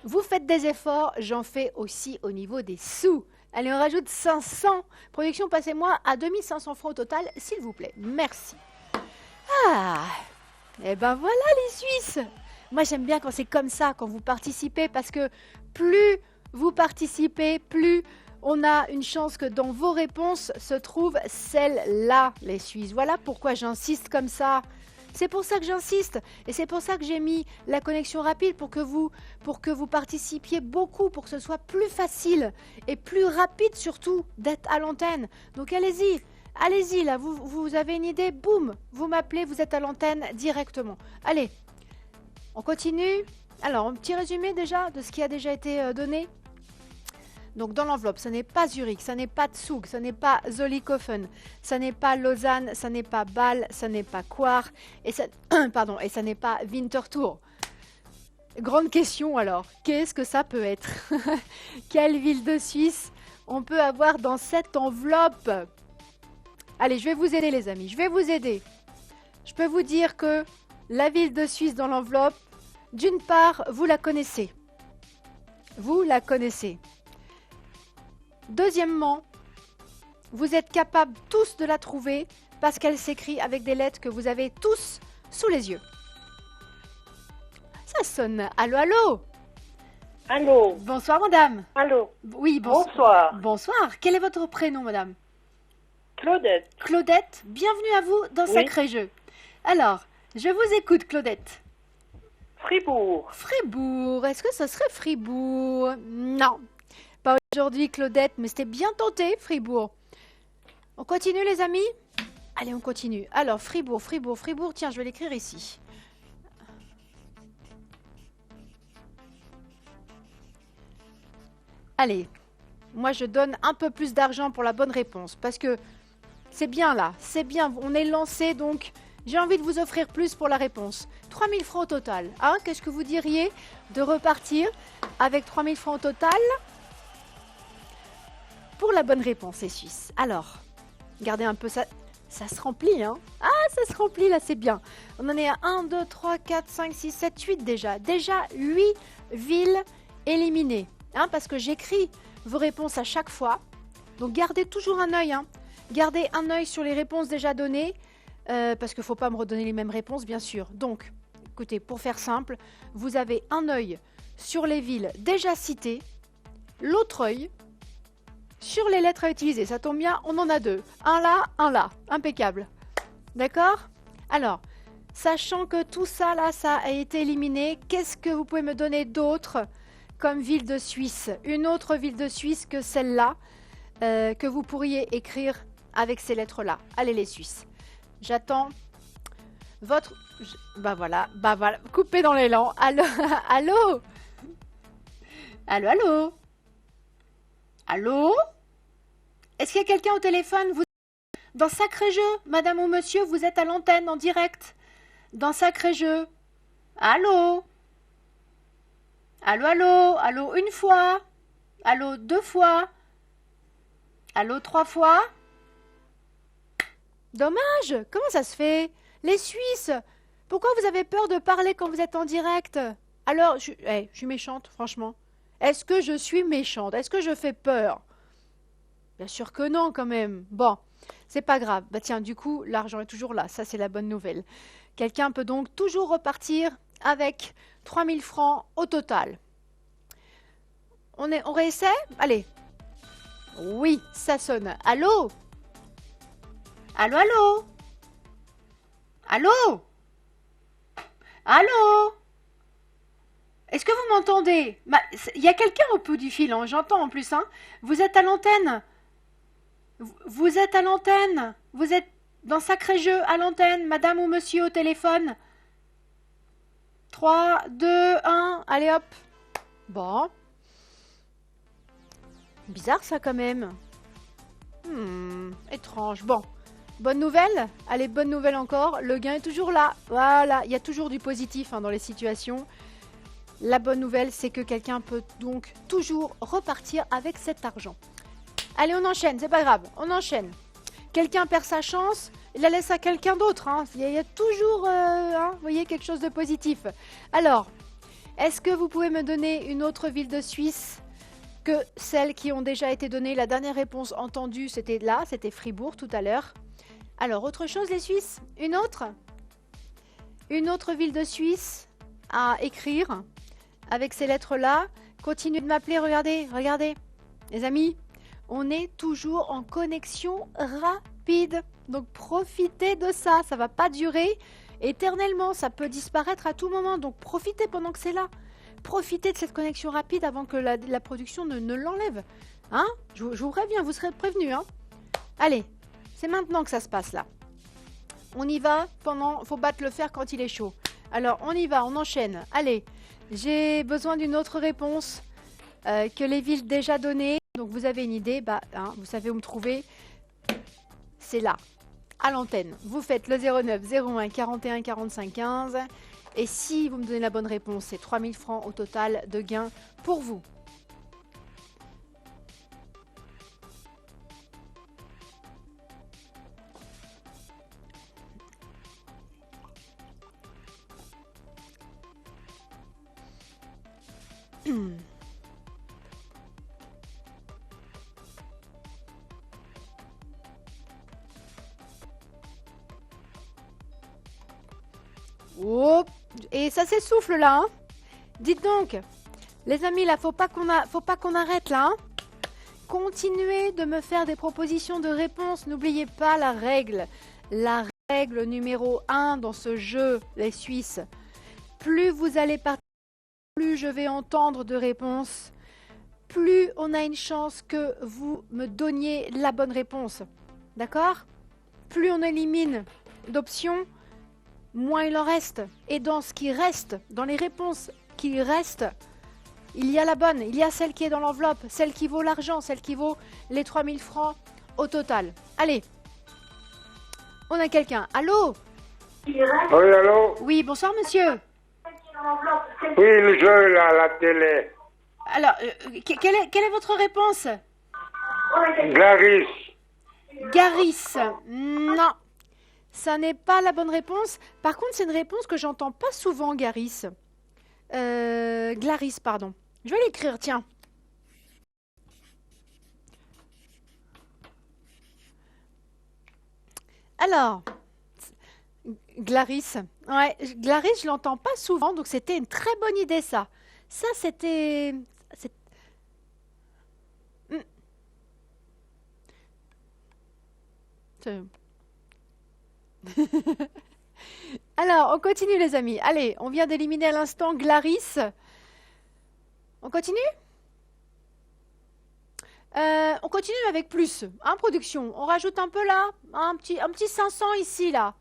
vous faites des efforts, j'en fais aussi au niveau des sous. Allez, on rajoute 500. Production, passez-moi à 2500 francs au total, s'il vous plaît. Merci. Ah, et ben voilà les Suisses. Moi, j'aime bien quand c'est comme ça, quand vous participez, parce que plus vous participez, plus on a une chance que dans vos réponses se trouve celle-là, les Suisses. Voilà pourquoi j'insiste comme ça. C'est pour ça que j'insiste. Et c'est pour ça que j'ai mis la connexion rapide pour que vous participiez beaucoup, pour que ce soit plus facile et plus rapide surtout d'être à l'antenne. Donc allez-y. Allez-y, là, vous avez une idée, boum, vous m'appelez, vous êtes à l'antenne directement. Allez, on continue. Alors, un petit résumé déjà de ce qui a déjà été donné. Donc, dans l'enveloppe, ce n'est pas Zurich, ce n'est pas Zug, ce n'est pas Zollikofen, ce n'est pas Lausanne, ce n'est pas Bâle, ce n'est pas Coire, et ça, pardon, et ce n'est pas Winterthur. Grande question alors, qu'est-ce que ça peut être? Quelle ville de Suisse on peut avoir dans cette enveloppe? Allez, je vais vous aider les amis, je vais vous aider. Je peux vous dire que la ville de Suisse dans l'enveloppe, d'une part, vous la connaissez. Vous la connaissez. Deuxièmement, vous êtes capables tous de la trouver parce qu'elle s'écrit avec des lettres que vous avez tous sous les yeux. Ça sonne. Allô, allô? Allô. Bonsoir madame. Allô. Oui, Bonsoir. Bonsoir. Quel est votre prénom madame? Claudette. Claudette, bienvenue à vous dans Oui. Sacré Jeu. Alors, je vous écoute Claudette. Fribourg. Fribourg, est-ce que ce serait Fribourg? Non, pas aujourd'hui Claudette, mais c'était bien tenté Fribourg. On continue les amis? Allez, on continue. Alors, Fribourg, tiens, je vais l'écrire ici. Allez, moi je donne un peu plus d'argent pour la bonne réponse. Parce que c'est bien là, c'est bien. On est lancé, donc j'ai envie de vous offrir plus pour la réponse. 3000 francs au total. Hein, qu'est-ce que vous diriez de repartir avec 3000 francs au total pour la bonne réponse, les Suisses? Alors, regardez un peu ça. Ça se remplit, hein? Ah, ça se remplit, là, c'est bien. On en est à 1, 2, 3, 4, 5, 6, 7, 8 déjà. Déjà 8 villes éliminées. Hein, parce que j'écris vos réponses à chaque fois. Donc, gardez toujours un œil. Hein. Gardez un œil sur les réponses déjà données. Parce qu'il ne faut pas me redonner les mêmes réponses, bien sûr. Donc, écoutez, pour faire simple, vous avez un œil sur les villes déjà citées. L'autre œil sur les lettres à utiliser. Ça tombe bien, on en a deux. Un là. Impeccable. D'accord? Alors, sachant que tout ça, là, ça a été éliminé, qu'est-ce que vous pouvez me donner d'autre comme ville de Suisse? Une autre ville de Suisse que celle-là, que vous pourriez écrire avec ces lettres-là. Allez, les Suisses. J'attends votre... Bah voilà. Coupez dans l'élan. Allô? Allô? Allô? Allô? Est-ce qu'il y a quelqu'un au téléphone? Vous... Dans Sacré Jeu, madame ou monsieur, vous êtes à l'antenne en direct. Dans Sacré Jeu. Allô? Allô, une fois? Allô, 2 fois? Allô, 3 fois? Dommage! Comment ça se fait? Les Suisses! Pourquoi vous avez peur de parler quand vous êtes en direct? Alors, je suis méchante, franchement. Est-ce que je suis méchante? Est-ce que je fais peur? Bien sûr que non, quand même. Bon, c'est pas grave. Bah tiens, du coup, l'argent est toujours là. Ça, c'est la bonne nouvelle. Quelqu'un peut donc toujours repartir avec 3000 francs au total. On réessaie? Allez. Oui, ça sonne. Allô? Allô? Est-ce que vous m'entendez? Il y a quelqu'un au bout du fil, hein, j'entends en plus. Hein. Vous êtes à l'antenne. Vous êtes à l'antenne. Vous êtes dans Sacré Jeu à l'antenne, madame ou monsieur au téléphone. 3, 2, 1, allez hop. Bon. Bizarre ça quand même. Étrange. Bon. Bonne nouvelle? Allez, bonne nouvelle encore. Le gain est toujours là. Voilà. Il y a toujours du positif dans les situations. La bonne nouvelle, c'est que quelqu'un peut donc toujours repartir avec cet argent. Allez, on enchaîne, c'est pas grave, on enchaîne. Quelqu'un perd sa chance, il la laisse à quelqu'un d'autre. Hein. Il y a toujours, vous voyez, quelque chose de positif. Alors, est-ce que vous pouvez me donner une autre ville de Suisse que celles qui ont déjà été données? La dernière réponse entendue, c'était là, c'était Fribourg tout à l'heure. Alors, autre chose, les Suisses? Une autre ville de Suisse à écrire avec ces lettres-là. Continuez de m'appeler, regardez. Les amis, on est toujours en connexion rapide. Donc, profitez de ça. Ça ne va pas durer éternellement. Ça peut disparaître à tout moment. Donc, profitez pendant que c'est là. Profitez de cette connexion rapide avant que la production ne l'enlève. Hein? Je vous préviens, vous serez prévenus. Hein? Allez, c'est maintenant que ça se passe là. On y va faut battre le fer quand il est chaud. Alors, on y va, on enchaîne. Allez, j'ai besoin d'une autre réponse que les villes déjà données. Donc, vous avez une idée, vous savez où me trouver. C'est là, à l'antenne. Vous faites le 09 01 41 45 15. Et si vous me donnez la bonne réponse, c'est 3000 francs au total de gain pour vous. Oh, et ça s'essouffle là. Hein. Dites donc, les amis, là, faut pas qu'on arrête là. Hein. Continuez de me faire des propositions de réponses. N'oubliez pas la règle. La règle numéro 1 dans ce jeu, les Suisses. Plus vous allez partir, plus je vais entendre de réponses. Plus on a une chance que vous me donniez la bonne réponse. D'accord? Plus on élimine d'options, moins il en reste. Et dans ce qui reste, dans les réponses qui restent, Il y a la bonne, il y a celle qui est dans l'enveloppe, celle qui vaut l'argent, celle qui vaut les 3000 francs au total. Allez, on a quelqu'un. Allô? Oui, allô? Oui, bonsoir monsieur. Oui, le jeu, là, la télé. Alors, quelle est votre réponse? Glaris. Garis. Non, ça n'est pas la bonne réponse. Par contre, c'est une réponse que j'entends pas souvent, Garis. Glaris, pardon. Je vais l'écrire, tiens. Alors, Glaris. Ouais, Glaris, je l'entends pas souvent, donc c'était une très bonne idée, ça. Ça, c'était... Hmm. Alors, on continue, les amis. Allez, on vient d'éliminer à l'instant Glaris. On continue? On continue avec plus, hein, production. On rajoute un peu là, un petit 500 ici, là.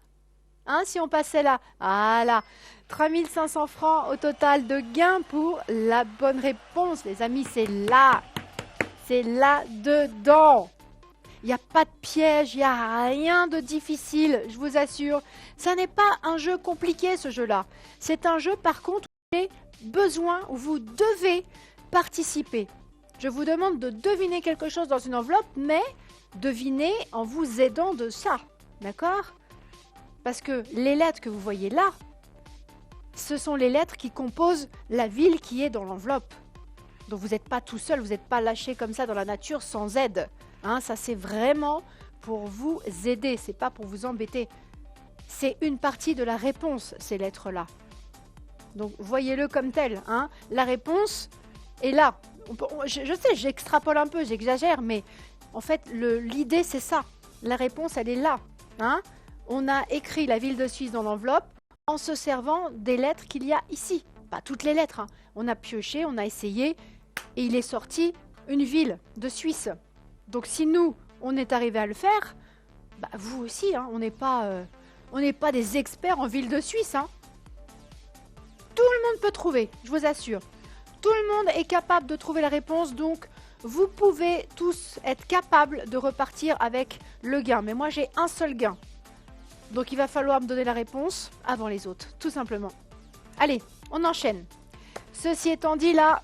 Hein, si on passait là. Voilà. 3500 francs au total de gains pour la bonne réponse. Les amis, c'est là. C'est là-dedans. Il n'y a pas de piège, il n'y a rien de difficile, je vous assure. Ça n'est pas un jeu compliqué, ce jeu-là. C'est un jeu, par contre, où vous avez besoin, où vous devez participer. Je vous demande de deviner quelque chose dans une enveloppe, mais devinez en vous aidant de ça. D'accord? Parce que les lettres que vous voyez là, ce sont les lettres qui composent la ville qui est dans l'enveloppe. Donc vous n'êtes pas tout seul, vous n'êtes pas lâché comme ça dans la nature sans aide. Hein, ça, c'est vraiment pour vous aider, c'est pas pour vous embêter. C'est une partie de la réponse, ces lettres-là. Donc, voyez-le comme tel. Hein. La réponse est là. Je sais, j'extrapole un peu, j'exagère, mais en fait, l'idée, c'est ça. La réponse, elle est là. Hein. On a écrit la ville de Suisse dans l'enveloppe en se servant des lettres qu'il y a ici. Pas toutes les lettres. Hein. On a pioché, on a essayé, et il est sorti une ville de Suisse. Donc si nous, on est arrivé à le faire, bah vous aussi, hein, on n'est pas des experts en ville de Suisse. Hein. Tout le monde peut trouver, je vous assure. Tout le monde est capable de trouver la réponse, donc vous pouvez tous être capables de repartir avec le gain. Mais moi, j'ai un seul gain. Donc il va falloir me donner la réponse avant les autres, tout simplement. Allez, on enchaîne. Ceci étant dit, là...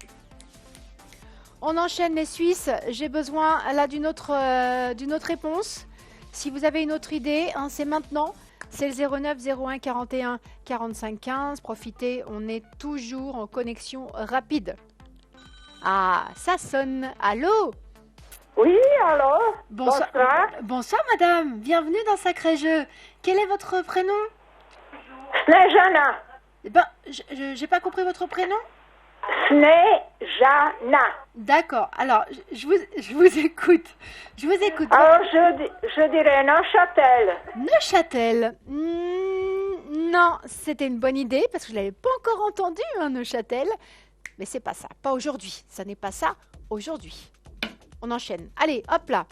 On enchaîne les Suisses. J'ai besoin là d'une autre réponse. Si vous avez une autre idée, hein, c'est maintenant. C'est le 09 01 41 45 15. Profitez, on est toujours en connexion rapide. Ah, ça sonne. Allô? Oui, allô? Bonsoir. Bonsoir, madame. Bienvenue dans Sacré Jeu. Quel est votre prénom? Snejana. Ben, j'ai pas compris votre prénom. Snejana. D'accord. Alors, je vous écoute. Je vous écoute. Alors, je dirais Neuchâtel. Neuchâtel. Non, c'était une bonne idée parce que je ne l'avais pas encore entendu, hein, Neuchâtel. Mais c'est pas ça. Pas aujourd'hui. Ça n'est pas ça aujourd'hui. On enchaîne. Allez, hop là.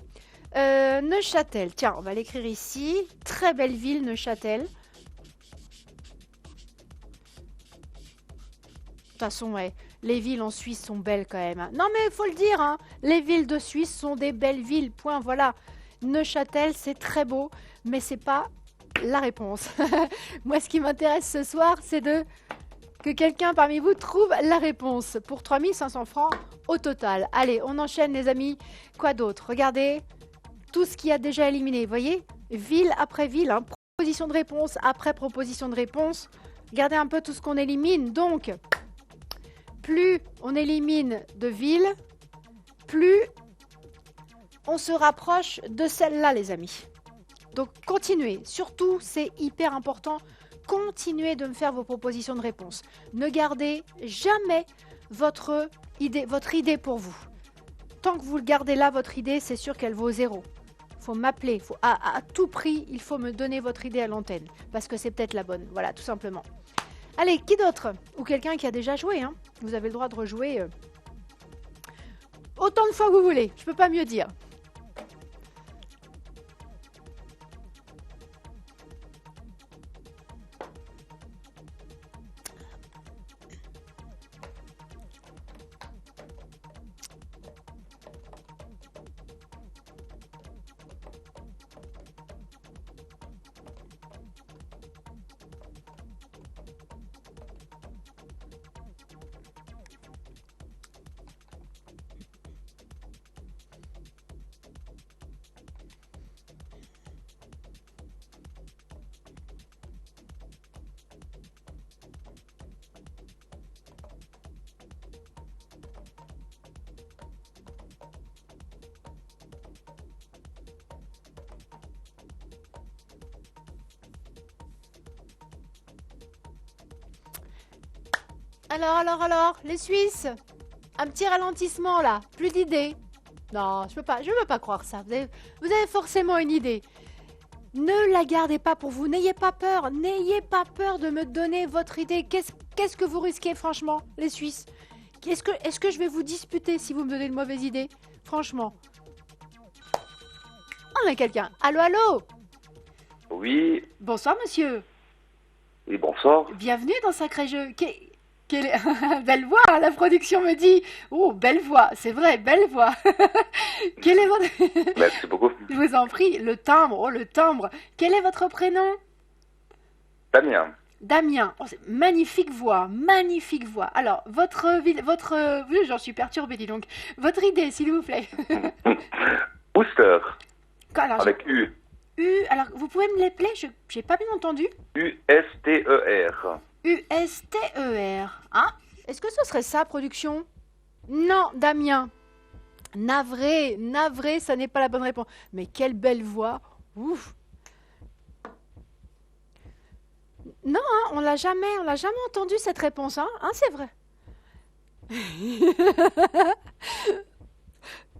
Neuchâtel. Tiens, on va l'écrire ici. Très belle ville, Neuchâtel. De toute façon, ouais, les villes en Suisse sont belles quand même. Hein. Non, mais il faut le dire, hein, les villes de Suisse sont des belles villes, point, voilà. Neuchâtel, c'est très beau, mais c'est pas la réponse. Moi, ce qui m'intéresse ce soir, c'est que quelqu'un parmi vous trouve la réponse pour 3500 francs au total. Allez, on enchaîne, les amis. Quoi d'autre? Regardez tout ce qui a déjà éliminé, vous voyez? Ville après ville, hein, proposition de réponse après proposition de réponse. Regardez un peu tout ce qu'on élimine, donc... Plus on élimine de villes, plus on se rapproche de celle-là, les amis. Donc, continuez. Surtout, c'est hyper important. Continuez de me faire vos propositions de réponse. Ne gardez jamais votre idée pour vous. Tant que vous le gardez là, votre idée, c'est sûr qu'elle vaut 0. Il faut m'appeler. À tout prix, il faut me donner votre idée à l'antenne. Parce que c'est peut-être la bonne. Voilà, tout simplement. Allez, qui d'autre? Ou quelqu'un qui a déjà joué, hein. Vous avez le droit de rejouer autant de fois que vous voulez. Je peux pas mieux dire. Alors, les Suisses, un petit ralentissement là, plus d'idées. Non, je veux pas croire ça. Vous avez forcément une idée. Ne la gardez pas pour vous, n'ayez pas peur de me donner votre idée. Qu'est-ce que vous risquez franchement, les Suisses? Est-ce que je vais vous disputer si vous me donnez une mauvaise idée? Franchement. On a quelqu'un. Allô? Oui, Bonsoir monsieur. oui, bonsoir. Bienvenue dans Sacré Jeu. Belle voix, hein, la production me dit. Oh, belle voix, c'est vrai, belle voix. Quel est votre... Merci beaucoup. Je vous en prie, le timbre. Quel est votre prénom? Damien, Damien. Oh, magnifique voix. Alors, votre ville, oui, j'en suis perturbée, dis donc. Votre idée, s'il vous plaît. Ouster, Alors, avec U. alors, vous pouvez me l'appeler? J'ai pas bien entendu. U-S-T-E-R. U-S-T-E-R. Hein? Est-ce que ce serait ça, production? Non, Damien. Navré, ça n'est pas la bonne réponse. Mais quelle belle voix. Ouf. Non, hein, on l'a jamais entendu cette réponse, hein, c'est vrai.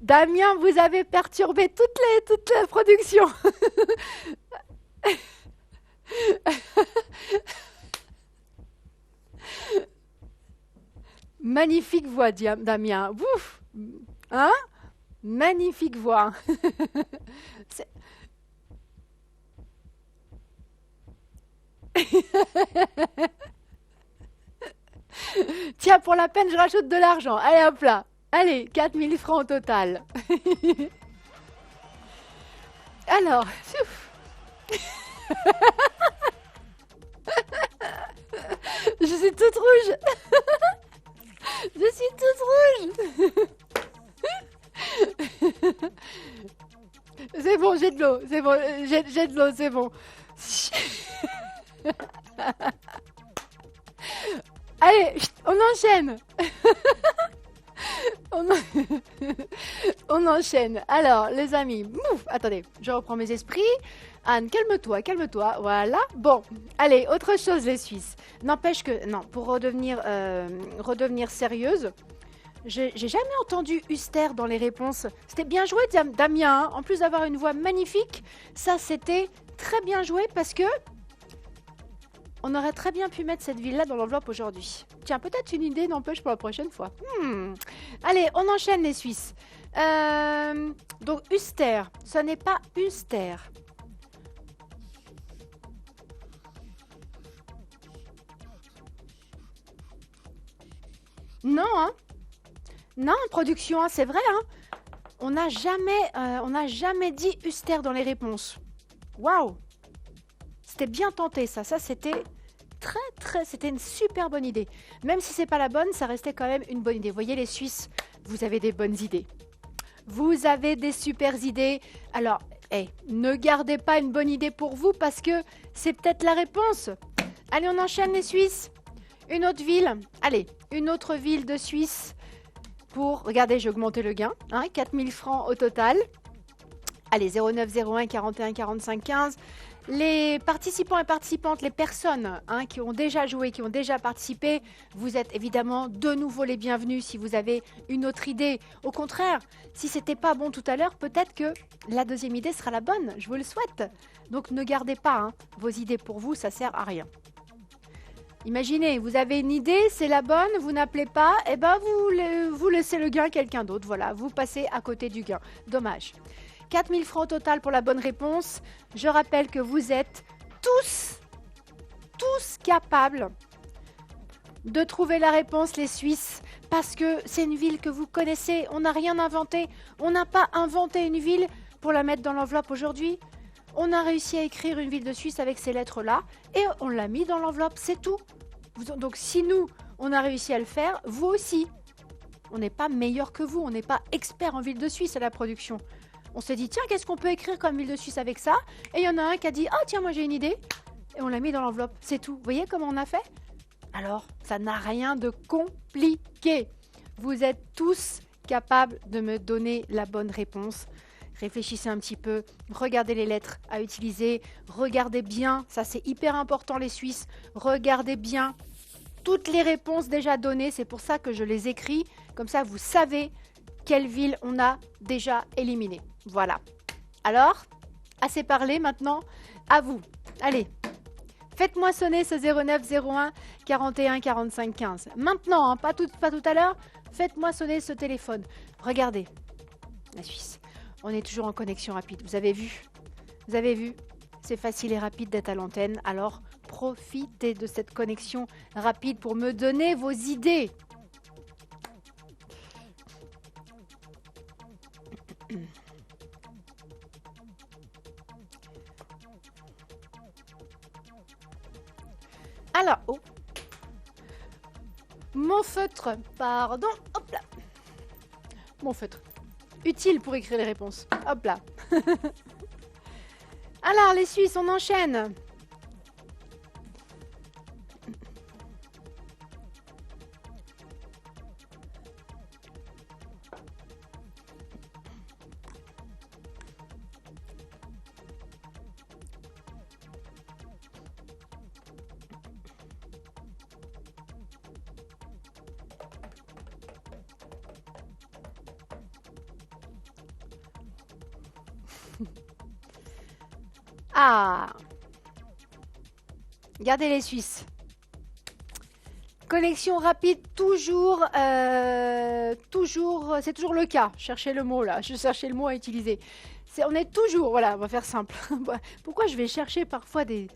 Damien, vous avez perturbé toute la production. Magnifique voix, Damien. Ouf. Hein? Magnifique voix. Tiens, pour la peine, je rajoute de l'argent. Allez, hop là. Allez, 4000 francs au total. Alors, je suis toute rouge. Je suis toute rouge. C'est bon, j'ai de l'eau. C'est bon, j'ai de l'eau, c'est bon. Allez, on enchaîne. On enchaîne. Alors, les amis, attendez, je reprends mes esprits. Anne, calme-toi. Voilà. Bon, allez, autre chose, les Suisses. N'empêche que, non, pour redevenir sérieuse, j'ai jamais entendu Uster dans les réponses. C'était bien joué, Damien. Hein. En plus d'avoir une voix magnifique, ça, c'était très bien joué parce que on aurait très bien pu mettre cette ville-là dans l'enveloppe aujourd'hui. Tiens, peut-être une idée n'empêche pour la prochaine fois. Allez, on enchaîne les Suisses. Donc, Uster, ce n'est pas Uster. Non, hein? Non, production, hein, c'est vrai, hein? On n'a jamais dit Uster dans les réponses. Waouh! C'était bien tenté, ça. Ça, c'était c'était une super bonne idée. Même si c'est pas la bonne, ça restait quand même une bonne idée. Vous voyez, les Suisses, vous avez des bonnes idées. Vous avez des super idées. Alors, ne gardez pas une bonne idée pour vous parce que c'est peut-être la réponse. Allez, on enchaîne les Suisses. Une autre ville. Allez, une autre ville de Suisse pour... Regardez, j'ai augmenté le gain. 4000 francs au total. Allez, 0901 41 45 15. Les participants et participantes, les personnes qui ont déjà joué, qui ont déjà participé, vous êtes évidemment de nouveau les bienvenus si vous avez une autre idée. Au contraire, si c'était pas bon tout à l'heure, peut-être que la deuxième idée sera la bonne. Je vous le souhaite. Donc ne gardez pas vos idées pour vous, ça sert à rien. Imaginez, vous avez une idée, c'est la bonne, vous n'appelez pas, et ben vous laissez le gain à quelqu'un d'autre. Voilà, vous passez à côté du gain. Dommage. 4000 francs au total pour la bonne réponse. Je rappelle que vous êtes tous capables de trouver la réponse, les Suisses, parce que c'est une ville que vous connaissez. On n'a rien inventé. On n'a pas inventé une ville pour la mettre dans l'enveloppe aujourd'hui. On a réussi à écrire une ville de Suisse avec ces lettres-là et on l'a mis dans l'enveloppe, c'est tout. Donc si nous, on a réussi à le faire, vous aussi. On n'est pas meilleur que vous, on n'est pas expert en ville de Suisse à la production. On s'est dit, tiens, qu'est-ce qu'on peut écrire comme ville de Suisse avec ça? Et il y en a un qui a dit, ah tiens, moi j'ai une idée. Et on l'a mis dans l'enveloppe, c'est tout. Vous voyez comment on a fait? Alors, ça n'a rien de compliqué. Vous êtes tous capables de me donner la bonne réponse. Réfléchissez un petit peu, regardez les lettres à utiliser, regardez bien, ça c'est hyper important les Suisses, regardez bien toutes les réponses déjà données. C'est pour ça que je les écris. Comme ça, vous savez quelle ville on a déjà éliminée. Voilà. Alors, assez parlé maintenant. À vous. Allez. Faites-moi sonner ce 09 01 41 45 15. Maintenant, hein, pas tout à l'heure. Faites-moi sonner ce téléphone. Regardez. La Suisse. On est toujours en connexion rapide. Vous avez vu? Vous avez vu? C'est facile et rapide d'être à l'antenne. Alors, profitez de cette connexion rapide pour me donner vos idées. Alors, oh. Mon feutre, pardon, hop là. Mon feutre. Utile pour écrire les réponses. Hop là. Alors, les Suisses, on enchaîne. Ah! Regardez les Suisses. Connexion rapide, toujours, c'est toujours le cas. Cherchez le mot là, je cherchais le mot à utiliser. On est toujours, voilà, on va faire simple. Pourquoi je vais chercher parfois des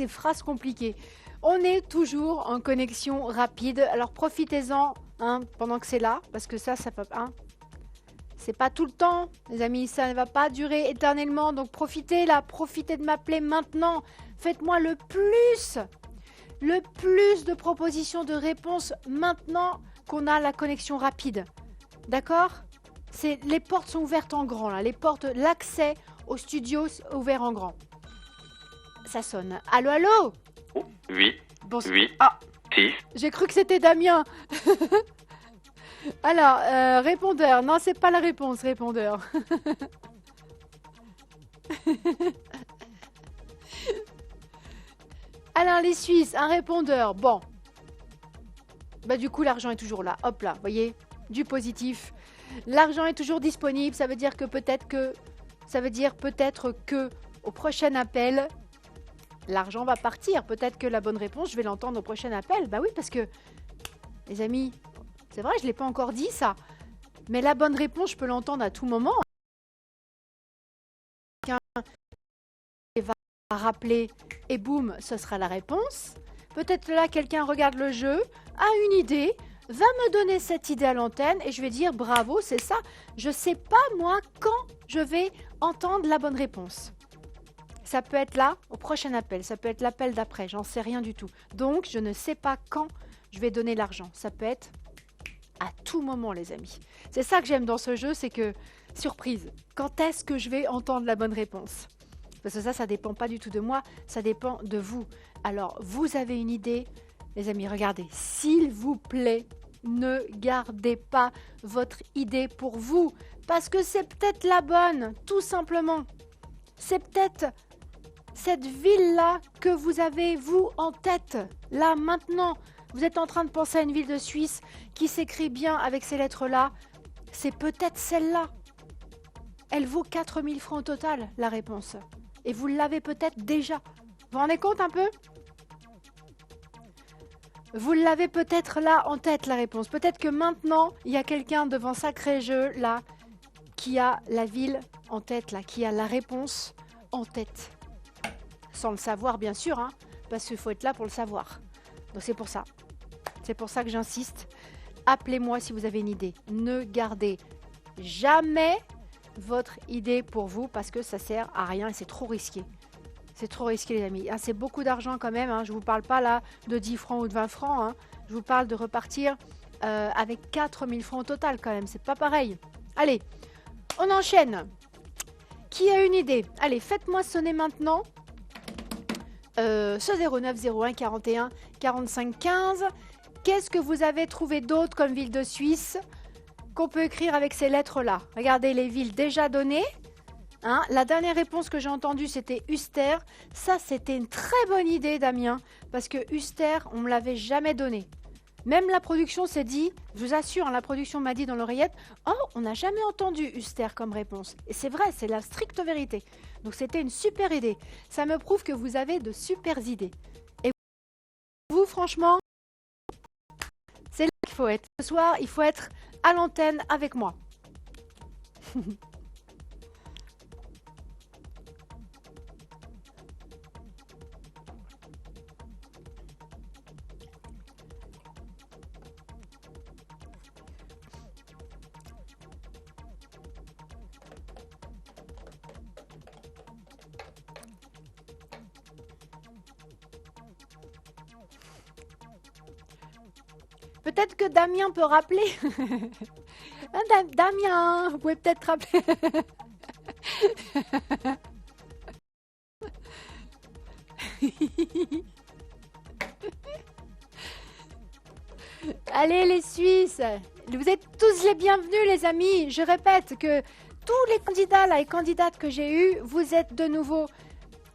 phrases compliquées? On est toujours en connexion rapide. Alors profitez-en hein, pendant que c'est là, parce que ça peut... Hein, c'est pas tout le temps, les amis, ça ne va pas durer éternellement. Donc profitez là, profitez de m'appeler maintenant. Faites-moi le plus de propositions de réponses maintenant qu'on a la connexion rapide. D'accord? Les portes sont ouvertes en grand là, l'accès au studio ouvert en grand. Ça sonne. Allô, allô? Oui. Bon, 8. Ah, 6. j'ai cru que c'était Damien. Alors, répondeur. Non, c'est pas la réponse, répondeur. Alors, les Suisses, un répondeur. Bon. Bah, du coup, l'argent est toujours là. Hop là, voyez? Du positif. L'argent est toujours disponible. Ça veut dire peut-être que au prochain appel, l'argent va partir. Peut-être que la bonne réponse, je vais l'entendre au prochain appel. Bah oui, parce que, les amis... C'est vrai, je ne l'ai pas encore dit ça. Mais la bonne réponse, je peux l'entendre à tout moment. Quelqu'un va rappeler et boum, ce sera la réponse. Peut-être là, quelqu'un regarde le jeu, a une idée, va me donner cette idée à l'antenne et je vais dire bravo, c'est ça. Je ne sais pas, moi, quand je vais entendre la bonne réponse. Ça peut être là, au prochain appel. Ça peut être l'appel d'après, j'en sais rien du tout. Donc, je ne sais pas quand je vais donner l'argent. Ça peut être... à tout moment, les amis. C'est ça que j'aime dans ce jeu, c'est que, surprise, quand est-ce que je vais entendre la bonne réponse? Parce que ça dépend pas du tout de moi, ça dépend de vous. Alors, vous avez une idée? Les amis, regardez, s'il vous plaît, ne gardez pas votre idée pour vous, parce que c'est peut-être la bonne, tout simplement. C'est peut-être cette ville-là que vous avez, vous, en tête, là, maintenant. Vous êtes en train de penser à une ville de Suisse qui s'écrit bien avec ces lettres-là. C'est peut-être celle-là. Elle vaut 4000 francs au total, la réponse. Et vous l'avez peut-être déjà. Vous vous rendez compte un peu? Vous l'avez peut-être là en tête, la réponse. Peut-être que maintenant, il y a quelqu'un devant Sacré Jeu, là, qui a la ville en tête, là, qui a la réponse en tête. Sans le savoir, bien sûr, hein, parce qu'il faut être là pour le savoir. Donc c'est pour ça. C'est pour ça que j'insiste. Appelez-moi si vous avez une idée. Ne gardez jamais votre idée pour vous parce que ça sert à rien et c'est trop risqué. C'est trop risqué, les amis. Hein, c'est beaucoup d'argent quand même. Hein. Je ne vous parle pas là de 10 francs ou de 20 francs. Hein. Je vous parle de repartir avec 4000 francs au total quand même. C'est pas pareil. Allez, on enchaîne. Qui a une idée? Allez, faites-moi sonner maintenant. Ce 09 01 41 45 15. Qu'est-ce que vous avez trouvé d'autre comme ville de Suisse qu'on peut écrire avec ces lettres-là? Regardez les villes déjà données. Hein, la dernière réponse que j'ai entendue, c'était Uster. Ça, c'était une très bonne idée, Damien, parce que Uster, on me l'avait jamais donné. Même la production s'est dit, je vous assure, hein, la production m'a dit dans l'oreillette, oh, on n'a jamais entendu Uster comme réponse. Et c'est vrai, c'est la stricte vérité. Donc c'était une super idée. Ça me prouve que vous avez de super idées. Et vous, franchement, c'est là qu'il faut être. Ce soir, il faut être à l'antenne avec moi. Peut-être que Damien peut rappeler. Damien, vous pouvez peut-être rappeler. Allez les Suisses, vous êtes tous les bienvenus les amis. Je répète que tous les candidats là et candidates que j'ai eus, vous êtes de nouveau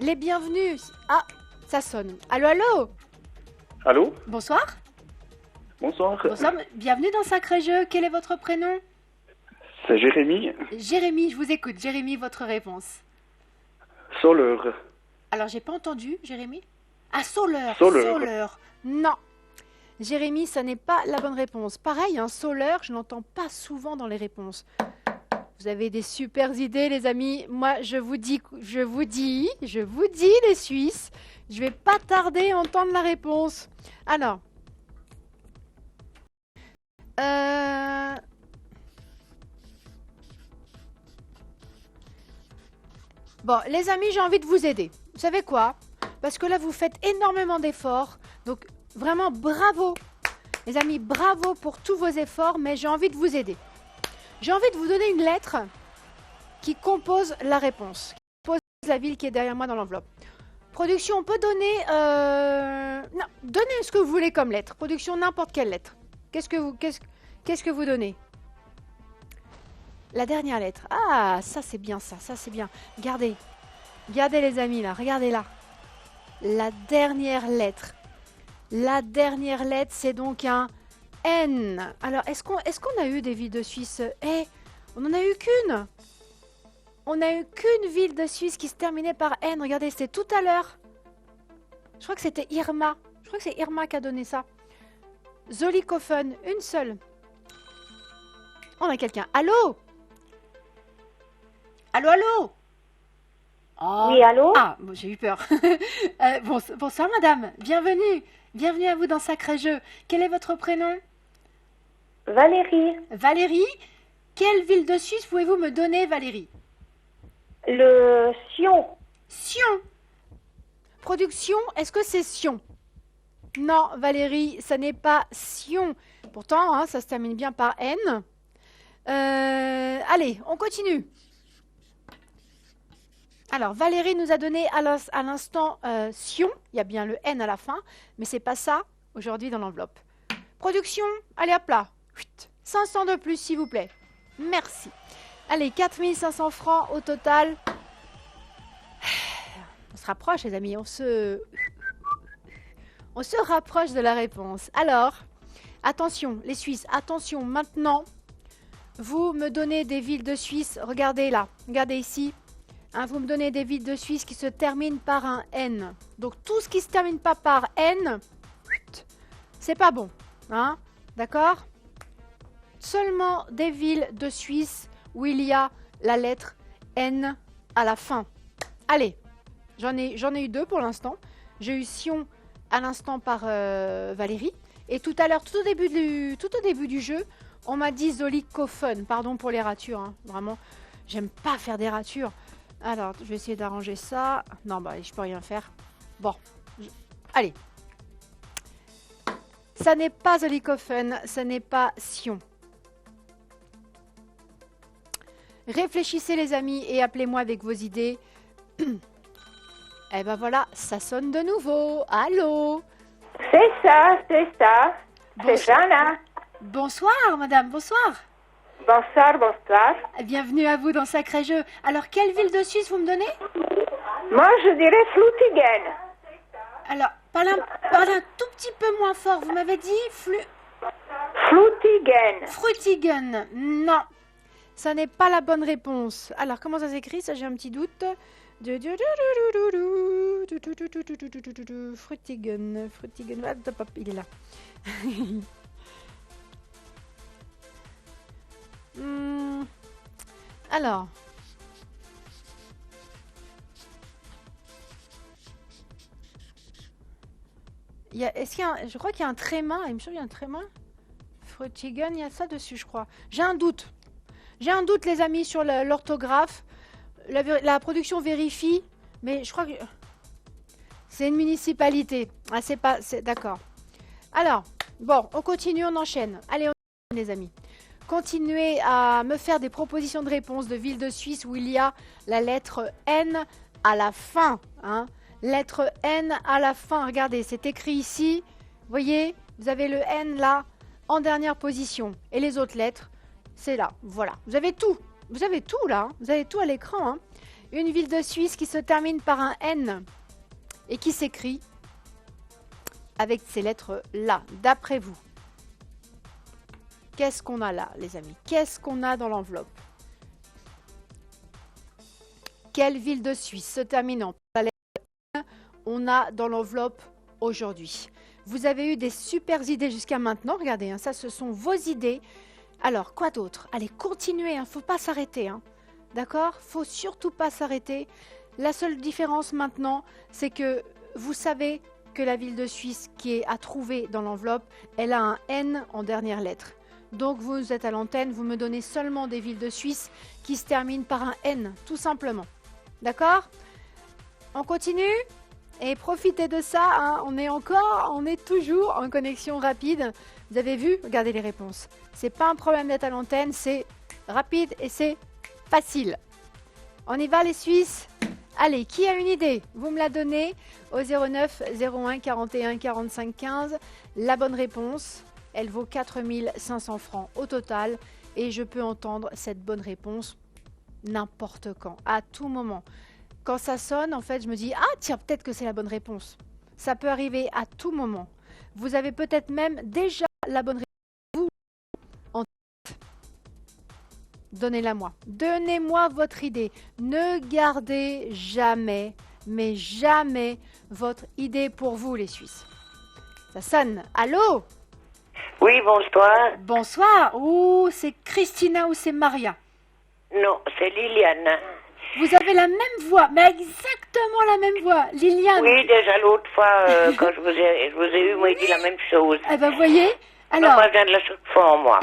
les bienvenus. Ah, ça sonne. Allô, allô. Allô? Bonsoir. Bonsoir. Bonsoir, bienvenue dans Sacré Jeu. Quel est votre prénom? C'est Jérémy. Jérémy, je vous écoute. Jérémy, votre réponse. Soleur. Alors, j'ai pas entendu, Jérémy. Ah, Soleur. Soleur. Soleur. Non. Jérémy, ça n'est pas la bonne réponse. Pareil, un Soleur, je n'entends pas souvent dans les réponses. Vous avez des super idées, les amis. Moi, je vous dis, les Suisses, je vais pas tarder à entendre la réponse. Alors. Bon, les amis, j'ai envie de vous aider. Vous savez quoi? Parce que là, vous faites énormément d'efforts. Donc, vraiment, bravo. Les amis, bravo pour tous vos efforts, mais j'ai envie de vous aider. J'ai envie de vous donner une lettre qui compose la réponse. Qui compose la ville qui est derrière moi dans l'enveloppe. Production, on peut donner... Non, donnez ce que vous voulez comme lettre. Production, n'importe quelle lettre. Qu'est-ce que vous donnez? La dernière lettre. Ah, ça c'est bien ça c'est bien. Regardez. Regardez les amis là, regardez là. La dernière lettre. La dernière lettre, c'est donc un N. Alors, est-ce qu'on a eu des villes de Suisse? On n'en a eu qu'une. On n'a eu qu'une ville de Suisse qui se terminait par N. Regardez, c'était tout à l'heure. Je crois que c'était Irma. Je crois que c'est Irma qui a donné ça. Zollikofen, une seule. On a quelqu'un. Allô? Allô, allô? Oh. Oui, allô? Ah, bon, j'ai eu peur. Bonsoir, madame. Bienvenue. Bienvenue à vous dans Sacré Jeu. Quel est votre prénom? Valérie. Valérie. Quelle ville de Suisse pouvez-vous me donner, Valérie? Le Sion. Sion. Production, est-ce que c'est Sion? Non, Valérie, ça n'est pas Sion. Pourtant, hein, ça se termine bien par N. Allez, on continue. Alors, Valérie nous a donné à l'instant Sion. Il y a bien le N à la fin, mais c'est pas ça aujourd'hui dans l'enveloppe. Production, allez hop là. 500 de plus, s'il vous plaît. Merci. Allez, 4500 francs au total. On se rapproche, les amis. On se rapproche de la réponse. Alors, attention, les Suisses, attention, maintenant, vous me donnez des villes de Suisse. Regardez là, regardez ici. Hein, vous me donnez des villes de Suisse qui se terminent par un N. Donc, tout ce qui ne se termine pas par N, c'est pas bon. Hein, d'accord? Seulement des villes de Suisse où il y a la lettre N à la fin. Allez, j'en ai eu deux pour l'instant. J'ai eu Sion à l'instant par Valérie. Et tout à l'heure, tout au début du jeu, on m'a dit Zollikofen. Pardon pour les ratures. Hein. Vraiment, j'aime pas faire des ratures. Alors, je vais essayer d'arranger ça. Non, bah, je peux rien faire. Bon, allez. Ça n'est pas Zollikofen, ça n'est pas Sion. Réfléchissez les amis et appelez-moi avec vos idées. Eh ben voilà, ça sonne de nouveau. Allô? C'est ça, c'est ça. C'est Bonsoir. Jana. Bonsoir madame, bonsoir. Bonsoir, bonsoir. Bienvenue à vous dans Sacré Jeu. Alors, quelle ville de Suisse vous me donnez? Moi, je dirais Flutigen. Alors, parlez un tout petit peu moins fort. Vous m'avez dit Flutigen. Frutigen. Non, ça n'est pas la bonne réponse. Alors, comment ça s'écrit? Ça, j'ai un petit doute. Frutigen. Frutigen. Il est là. Alors. Je crois qu'il y a un tréma. Il me semble qu'il y a un tréma. Frutigen, il y a ça dessus, je crois. J'ai un doute. J'ai un doute, les amis, sur l'orthographe. La production vérifie, mais je crois que c'est une municipalité. Ah, c'est pas... D'accord. Alors, bon, on continue, on enchaîne. Allez, on enchaîne, les amis. Continuez à me faire des propositions de réponse de villes de Suisse où il y a la lettre N à la fin. Hein. Lettre N à la fin. Regardez, c'est écrit ici. Vous voyez, vous avez le N là, en dernière position. Et les autres lettres, c'est là. Voilà. Vous avez tout. Vous avez tout là. Hein. Vous avez tout à l'écran. Hein. Une ville de Suisse qui se termine par un N et qui s'écrit avec ces lettres là. D'après vous, qu'est-ce qu'on a là, les amis? Qu'est-ce qu'on a dans l'enveloppe? Quelle ville de Suisse se terminant par la lettre N on a dans l'enveloppe aujourd'hui? Vous avez eu des super idées jusqu'à maintenant. Regardez, hein, ça, ce sont vos idées. Alors, quoi d'autre? Allez, continuez, il ne faut pas s'arrêter. Hein. D'accord? Il ne faut surtout pas s'arrêter. La seule différence maintenant, c'est que vous savez que la ville de Suisse qui est à trouver dans l'enveloppe, elle a un N en dernière lettre. Donc, vous êtes à l'antenne, vous me donnez seulement des villes de Suisse qui se terminent par un N, tout simplement. D'accord? On continue? Et profitez de ça, hein. On est toujours en connexion rapide. Vous avez vu? Regardez les réponses. C'est pas un problème d'être à l'antenne, c'est rapide et c'est facile. On y va les Suisses? Allez, qui a une idée? Vous me la donnez au 09 01 41 45 15. La bonne réponse, elle vaut 4 500 francs au total. Et je peux entendre cette bonne réponse n'importe quand, à tout moment. Quand ça sonne, en fait, je me dis « Ah, tiens, peut-être que c'est la bonne réponse ». Ça peut arriver à tout moment. Vous avez peut-être même déjà la bonne réponse. Vous, en tête. Donnez-la moi. Donnez-moi votre idée. Ne gardez jamais, mais jamais, votre idée pour vous, les Suisses. Ça sonne. Allô? Oui, bonsoir. Bonsoir. Ouh, c'est Christina ou c'est Maria? Non, c'est Liliane. Vous avez la même voix, mais exactement la même voix. Liliane. Oui, déjà l'autre fois, quand je vous ai eu, moi, il dit la même chose. Eh ben, voyez. Alors. Moi, je viens de la Chaux-de-Fonds, moi.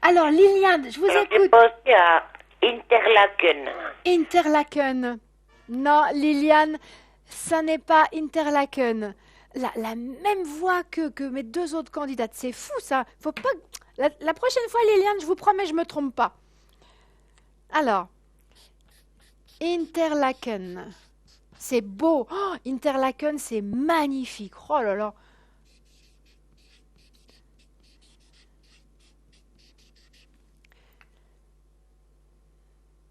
Alors, Liliane, je vous écoute. J'ai pensé à Interlaken. Interlaken. Non, Liliane, ça n'est pas Interlaken. La même voix que mes deux autres candidates. C'est fou, ça. Faut pas. La prochaine fois, Liliane, je vous promets, je me trompe pas. Alors. Interlaken. C'est beau. Oh, Interlaken, c'est magnifique. Oh là là.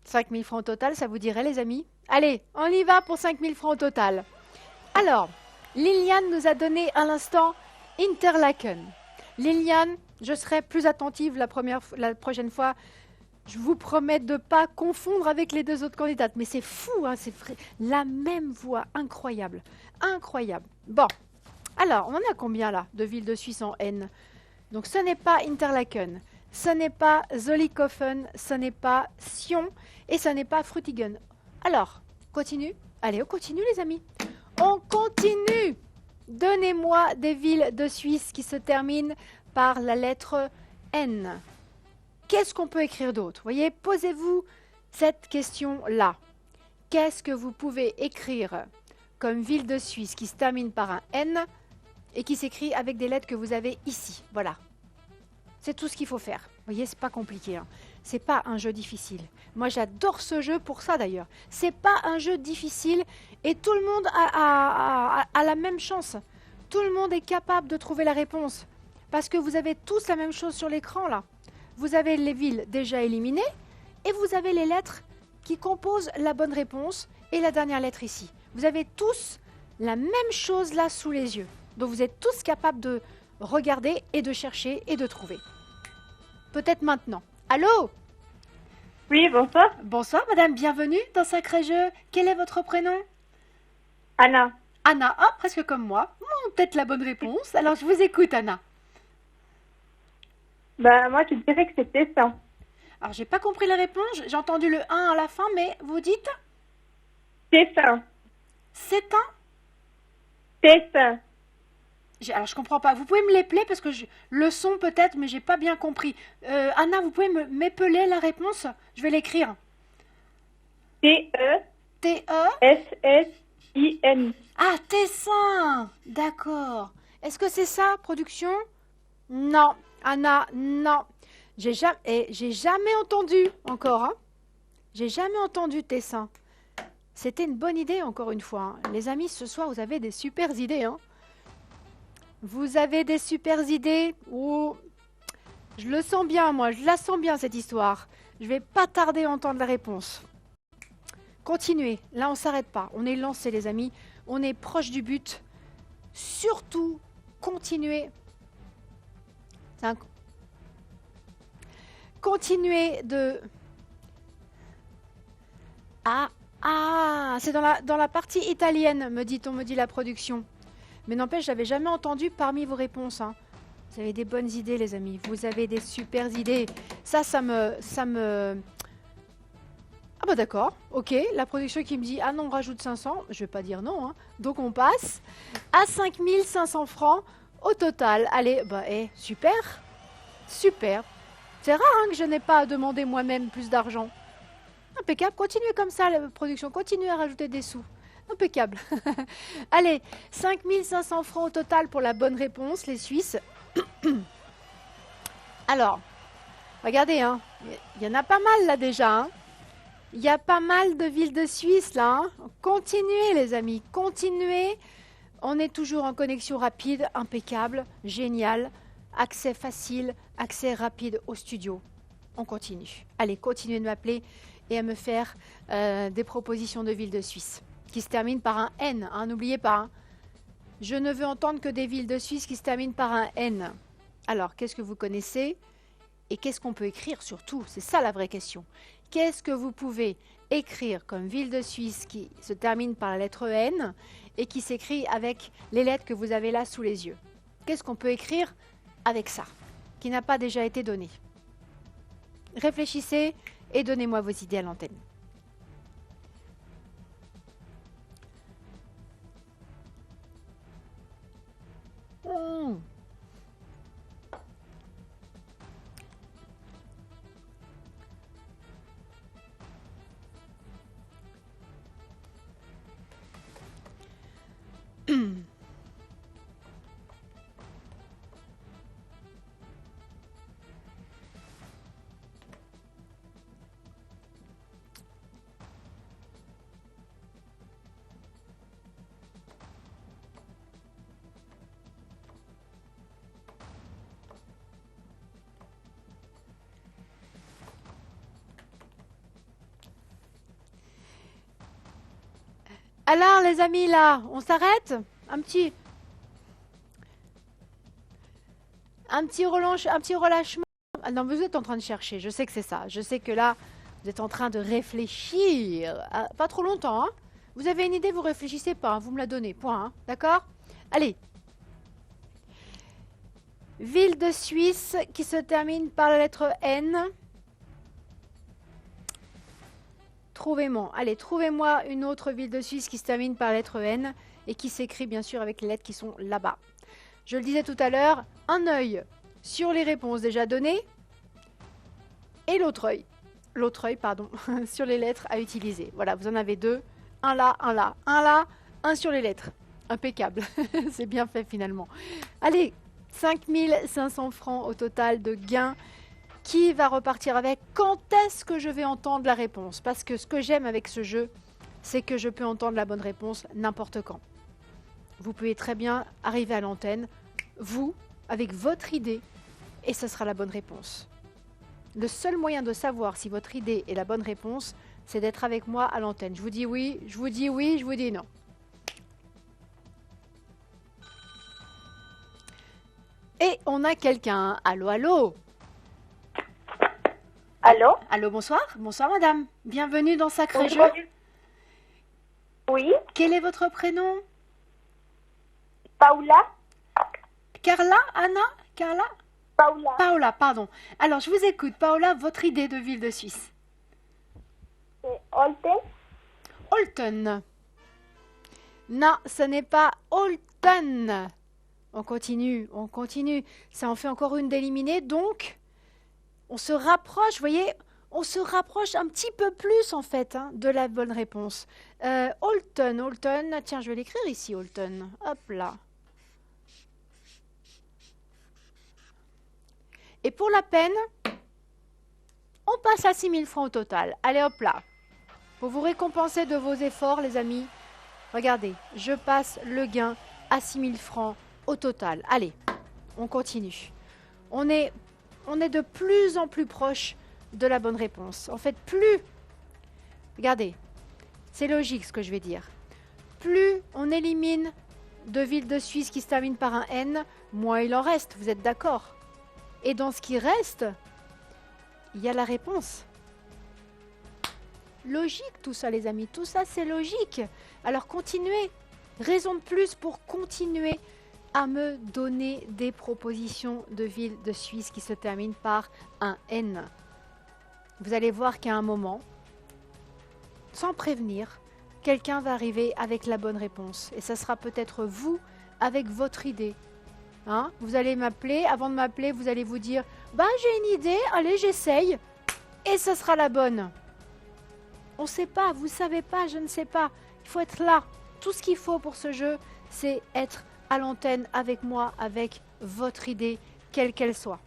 « 5 000 francs au total, ça vous dirait, les amis? Allez, on y va pour 5 000 francs au total. Alors, Liliane nous a donné à l'instant Interlaken. Liliane, je serai plus attentive la prochaine fois. Je vous promets de ne pas confondre avec les deux autres candidates. Mais c'est fou, hein, c'est vrai. La même voix, incroyable. Incroyable. Bon, alors, on en a combien là, de villes de Suisse en N? Donc, ce n'est pas Interlaken, ce n'est pas Zollikofen, ce n'est pas Sion et ce n'est pas Frutigen. Alors, continue. Allez, on continue les amis. On continue. Donnez-moi des villes de Suisse qui se terminent par la lettre N. Qu'est-ce qu'on peut écrire d'autre? Voyez, posez-vous cette question-là. Qu'est-ce que vous pouvez écrire comme ville de Suisse qui se termine par un N et qui s'écrit avec des lettres que vous avez ici? Voilà. C'est tout ce qu'il faut faire. Vous voyez, c'est pas compliqué. Hein. C'est pas un jeu difficile. Moi, j'adore ce jeu pour ça d'ailleurs. C'est pas un jeu difficile et tout le monde a la même chance. Tout le monde est capable de trouver la réponse parce que vous avez tous la même chose sur l'écran là. vous avez les villes déjà éliminées et vous avez les lettres qui composent la bonne réponse et la dernière lettre ici. Vous avez tous la même chose là sous les yeux. Donc vous êtes tous capables de regarder et de chercher et de trouver. Peut-être maintenant. Allô? Oui, bonsoir. Bonsoir madame, bienvenue dans Sacré Jeu. Quel est votre prénom? Anna. Anna, ah, presque comme moi. Peut-être la bonne réponse. Alors je vous écoute Anna. Bah, moi, je dirais que c'était ça. Alors j'ai pas compris la réponse, j'ai entendu le 1 à la fin, mais vous dites C'est ça. c'est un? C'est ça. Alors je comprends pas. Vous pouvez me l'épeler parce que le son peut-être, mais j'ai pas bien compris. Anna, vous pouvez m'épeler la réponse? Je vais l'écrire. T-E-S-S-I-N. T-E. Ah, Tessin. D'accord. Est-ce que c'est ça, production? Non. Anna, non. J'ai jamais entendu encore. Hein. J'ai jamais entendu Tessin. C'était une bonne idée, encore une fois. Hein. Les amis, ce soir, vous avez des super idées. Hein. Vous avez des super idées. Oh, je le sens bien, moi. Je la sens bien, cette histoire. Je vais pas tarder à entendre la réponse. Continuez. Là, on s'arrête pas. On est lancé, les amis. On est proche du but. Surtout, continuez. Continuez de... Ah, c'est dans la partie italienne, me dit la production. Mais n'empêche, j'avais jamais entendu parmi vos réponses. Hein. Vous avez des bonnes idées, les amis. Vous avez des super idées. Ça me... Ah bah d'accord, ok. La production qui me dit, ah non, on rajoute 500. Je vais pas dire non. Hein. Donc on passe à 5500 francs au total. Allez, bah super. Super. C'est rare hein, que je n'ai pas à demander moi-même plus d'argent. Impeccable. Continuez comme ça, la production. Continuez à rajouter des sous. Impeccable. Allez, 5500 francs au total pour la bonne réponse, les Suisses. Alors, regardez, hein, il y en a pas mal là déjà. Hein. Il y a pas mal de villes de Suisse là. Hein. Continuez les amis, continuez. On est toujours en connexion rapide, impeccable, génial. Accès facile, accès rapide au studio. On continue. Allez, continuez de m'appeler et à me faire des propositions de villes de Suisse qui se terminent par un N. Hein, n'oubliez pas. Hein. Je ne veux entendre que des villes de Suisse qui se terminent par un N. Alors, qu'est-ce que vous connaissez et qu'est-ce qu'on peut écrire surtout? C'est ça la vraie question. Qu'est-ce que vous pouvez écrire comme ville de Suisse qui se termine par la lettre N et qui s'écrit avec les lettres que vous avez là sous les yeux? Qu'est-ce qu'on peut écrire avec ça, qui n'a pas déjà été donné? Réfléchissez et donnez-moi vos idées à l'antenne. Alors les amis là, on s'arrête? Un petit relâchement. Ah non, vous êtes en train de chercher, je sais que c'est ça. Je sais que là, vous êtes en train de réfléchir. Ah, pas trop longtemps, hein. Vous avez une idée, vous réfléchissez pas, hein, vous me la donnez, point, hein, d'accord? Allez. Ville de Suisse qui se termine par la lettre N. Trouvez-moi une autre ville de Suisse qui se termine par la lettre N et qui s'écrit bien sûr avec les lettres qui sont là-bas. Je le disais tout à l'heure, un œil sur les réponses déjà données et l'autre œil sur les lettres à utiliser. Voilà, vous en avez deux, un là, un sur les lettres. Impeccable, c'est bien fait finalement. Allez, 5500 francs au total de gains. Qui va repartir avec? Quand est-ce que je vais entendre la réponse? Parce que ce que j'aime avec ce jeu, c'est que je peux entendre la bonne réponse n'importe quand. Vous pouvez très bien arriver à l'antenne, vous, avec votre idée, et ce sera la bonne réponse. Le seul moyen de savoir si votre idée est la bonne réponse, c'est d'être avec moi à l'antenne. Je vous dis oui, je vous dis oui, je vous dis non. Et on a quelqu'un. Allô, allô? Allô? Allô, bonsoir. Bonsoir, madame. Bienvenue dans Sacré Jeu. Oui, Quel est votre prénom? Paula? Carla? Anna? Carla? Paula. Paola, pardon. Alors, je vous écoute. Paola, votre idée de ville de Suisse? C'est Olten? Olten. Non, ce n'est pas Olten. On continue, on continue. Ça en fait encore une d'éliminée, donc on se rapproche, vous voyez, on se rapproche un petit peu plus en fait hein, de la bonne réponse. Olten, Olten, tiens, je vais l'écrire ici, Olten. Hop là. Et pour la peine, on passe à 6 000 francs au total. Allez hop là. Pour vous récompenser de vos efforts, les amis, regardez, je passe le gain à 6 000 francs au total. Allez, on continue. On est de plus en plus proche de la bonne réponse. En fait, plus, regardez, c'est logique ce que je vais dire. Plus on élimine de villes de Suisse qui se terminent par un N, moins il en reste, vous êtes d'accord? Et dans ce qui reste, il y a la réponse. Logique tout ça les amis, tout ça c'est logique. Alors continuez, raison de plus pour continuer à me donner des propositions de villes de Suisse qui se terminent par un N. Vous allez voir qu'à un moment, sans prévenir, quelqu'un va arriver avec la bonne réponse. Et ça sera peut-être vous avec votre idée. Hein? Vous allez m'appeler, avant de m'appeler, vous allez vous dire « Bah j'ai une idée, allez j'essaye » et ça sera la bonne. On ne sait pas, vous ne savez pas, je ne sais pas. Il faut être là. Tout ce qu'il faut pour ce jeu, c'est être à l'antenne avec moi, avec votre idée, quelle qu'elle soit.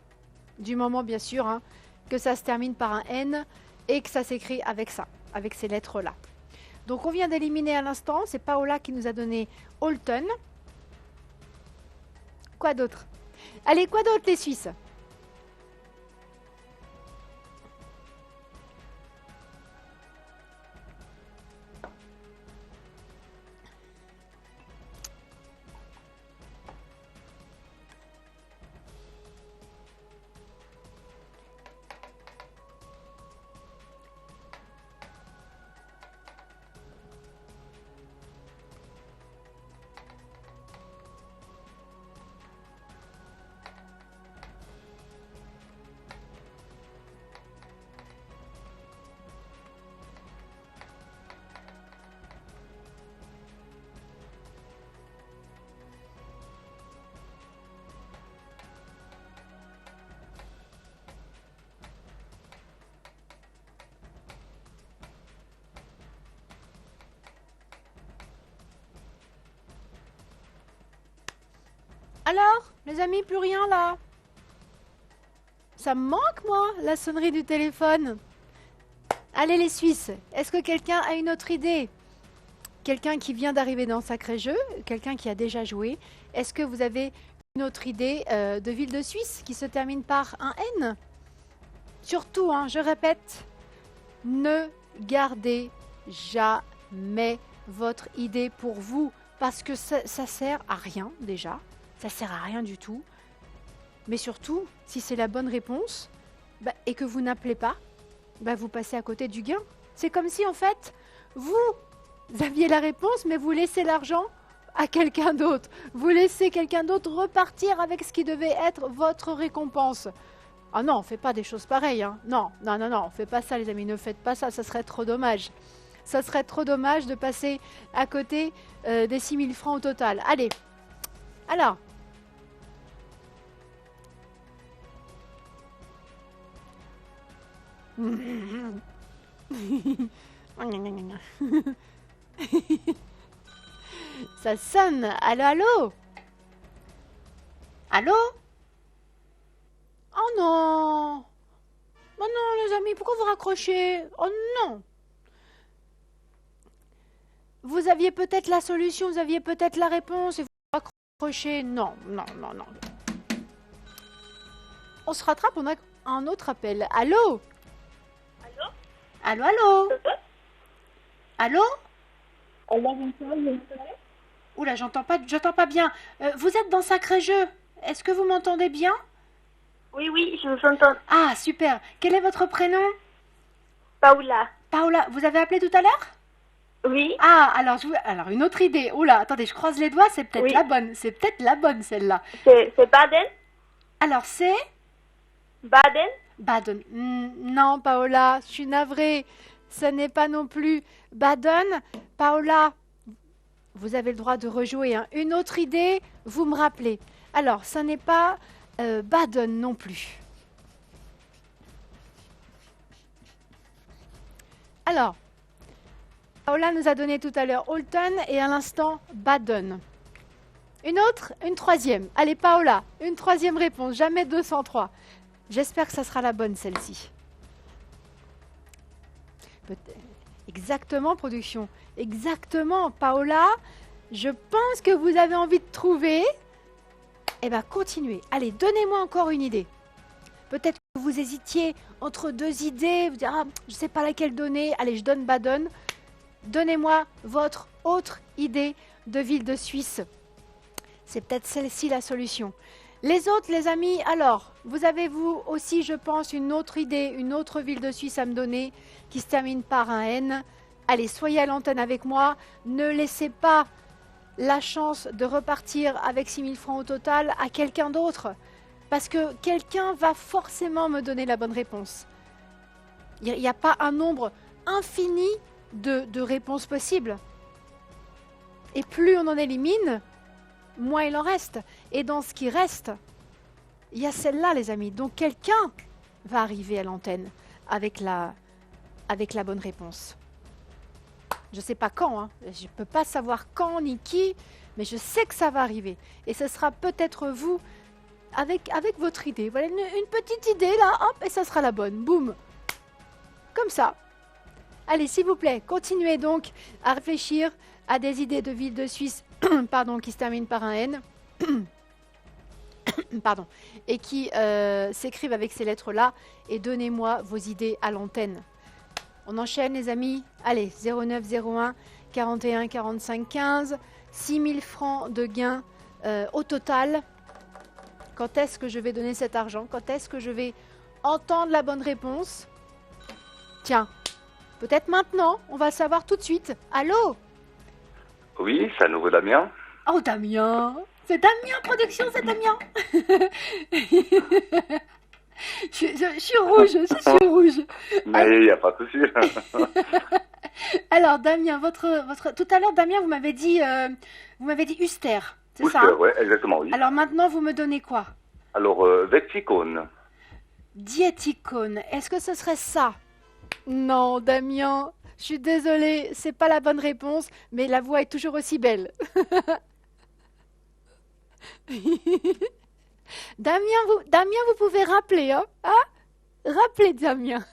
Du moment, bien sûr, hein, que ça se termine par un N et que ça s'écrit avec ça, avec ces lettres-là. Donc, on vient d'éliminer à l'instant, c'est Paola qui nous a donné Olten. Quoi d'autre? Allez, quoi d'autre, les Suisses? Alors, les amis, plus rien là. Ça me manque, moi, la sonnerie du téléphone. Allez, les Suisses, est-ce que quelqu'un a une autre idée? Quelqu'un qui vient d'arriver dans Sacré Jeu, quelqu'un qui a déjà joué. Est-ce que vous avez une autre idée de ville de Suisse qui se termine par un N? Surtout, hein, je répète, ne gardez jamais votre idée pour vous parce que ça sert à rien déjà. Ça sert à rien du tout. Mais surtout, si c'est la bonne réponse et que vous n'appelez pas, vous passez à côté du gain. C'est comme si en fait, vous aviez la réponse, mais vous laissez l'argent à quelqu'un d'autre. Vous laissez quelqu'un d'autre repartir avec ce qui devait être votre récompense. Ah non, on ne fait pas des choses pareilles. Hein. Non, non, non, non, on ne fait pas ça les amis, ne faites pas ça, ça serait trop dommage. Ça serait trop dommage de passer à côté des 6 000 francs au total. Allez, alors. Ça sonne. Allô, allô? Allô? Oh non! Oh non, les amis, pourquoi vous raccrochez? Oh non! Vous aviez peut-être la solution, vous aviez peut-être la réponse et vous raccrochez. Non, non, non, non. On se rattrape, un autre appel. Allô? Allô, allô? Allô? Oula, j'entends pas bien. Vous êtes dans Sacré Jeu. Est-ce que vous m'entendez bien? Oui, oui, je vous entends. Ah, super. Quel est votre prénom? Paula. Paola, vous avez appelé tout à l'heure? Oui, Ah, alors une autre idée. Oula, attendez, je croise les doigts, c'est peut-être Oui. la bonne. C'est peut-être la bonne, celle-là. c'est Baden. Alors, c'est Baden. Baden. Non, Paola, je suis navrée. Ce n'est pas non plus Baden. Paola, vous avez le droit de rejouer, hein. Une autre idée, vous me rappelez. Alors, ce n'est pas Baden non plus. Alors, Paola nous a donné tout à l'heure Holton et à l'instant Baden. Une autre, une troisième. Allez, Paola, une troisième réponse, jamais 203. J'espère que ça sera la bonne, celle-ci. Exactement, production. Exactement, Paola. Je pense que vous avez envie de trouver. Eh bien, continuez. Allez, donnez-moi encore une idée. Peut-être que vous hésitiez entre deux idées. Vous dites, ah, je ne sais pas laquelle donner. Allez, je donne Baden. Donnez-moi votre autre idée de ville de Suisse. C'est peut-être celle-ci la solution. Les autres, les amis, alors, vous avez vous aussi, je pense, une autre idée, une autre ville de Suisse à me donner qui se termine par un N. Allez, soyez à l'antenne avec moi. Ne laissez pas la chance de repartir avec 6 000 francs au total à quelqu'un d'autre. Parce que quelqu'un va forcément me donner la bonne réponse. Il n'y a pas un nombre infini de réponses possibles. Et plus on en élimine, moins il en reste. Et dans ce qui reste, il y a celle-là, les amis. Donc quelqu'un va arriver à l'antenne avec la bonne réponse. Je ne sais pas quand, hein. Je ne peux pas savoir quand ni qui, mais je sais que ça va arriver. Et ce sera peut-être vous avec votre idée. Voilà une petite idée là, hop, et ça sera la bonne. Boum. Comme ça. Allez, s'il vous plaît, continuez donc à réfléchir à des idées de villes de Suisse pardon, qui se terminent par un N. Pardon, et qui s'écrivent avec ces lettres-là. Et donnez-moi vos idées à l'antenne. On enchaîne, les amis. Allez, 0901 41 45 15. 6 000 francs de gains au total. Quand est-ce que je vais donner cet argent? Quand est-ce que je vais entendre la bonne réponse? Tiens, peut-être maintenant. On va le savoir tout de suite. Suis Oui, c'est à nouveau Damien. Oh, Damien! C'est Damien, production, c'est Damien! je suis rouge, je suis rouge. Mais il n'y a pas de souci. Alors, Damien, tout à l'heure, Damien, vous m'avez dit Uster, c'est ça? Oui, exactement, oui. Alors maintenant, vous me donnez quoi? Alors, Vexicone. Diéticone, est-ce que ce serait ça? Non, Damien, je suis désolée, c'est pas la bonne réponse, mais la voix est toujours aussi belle. Damien, vous pouvez rappeler, hein? Rappelez, Damien.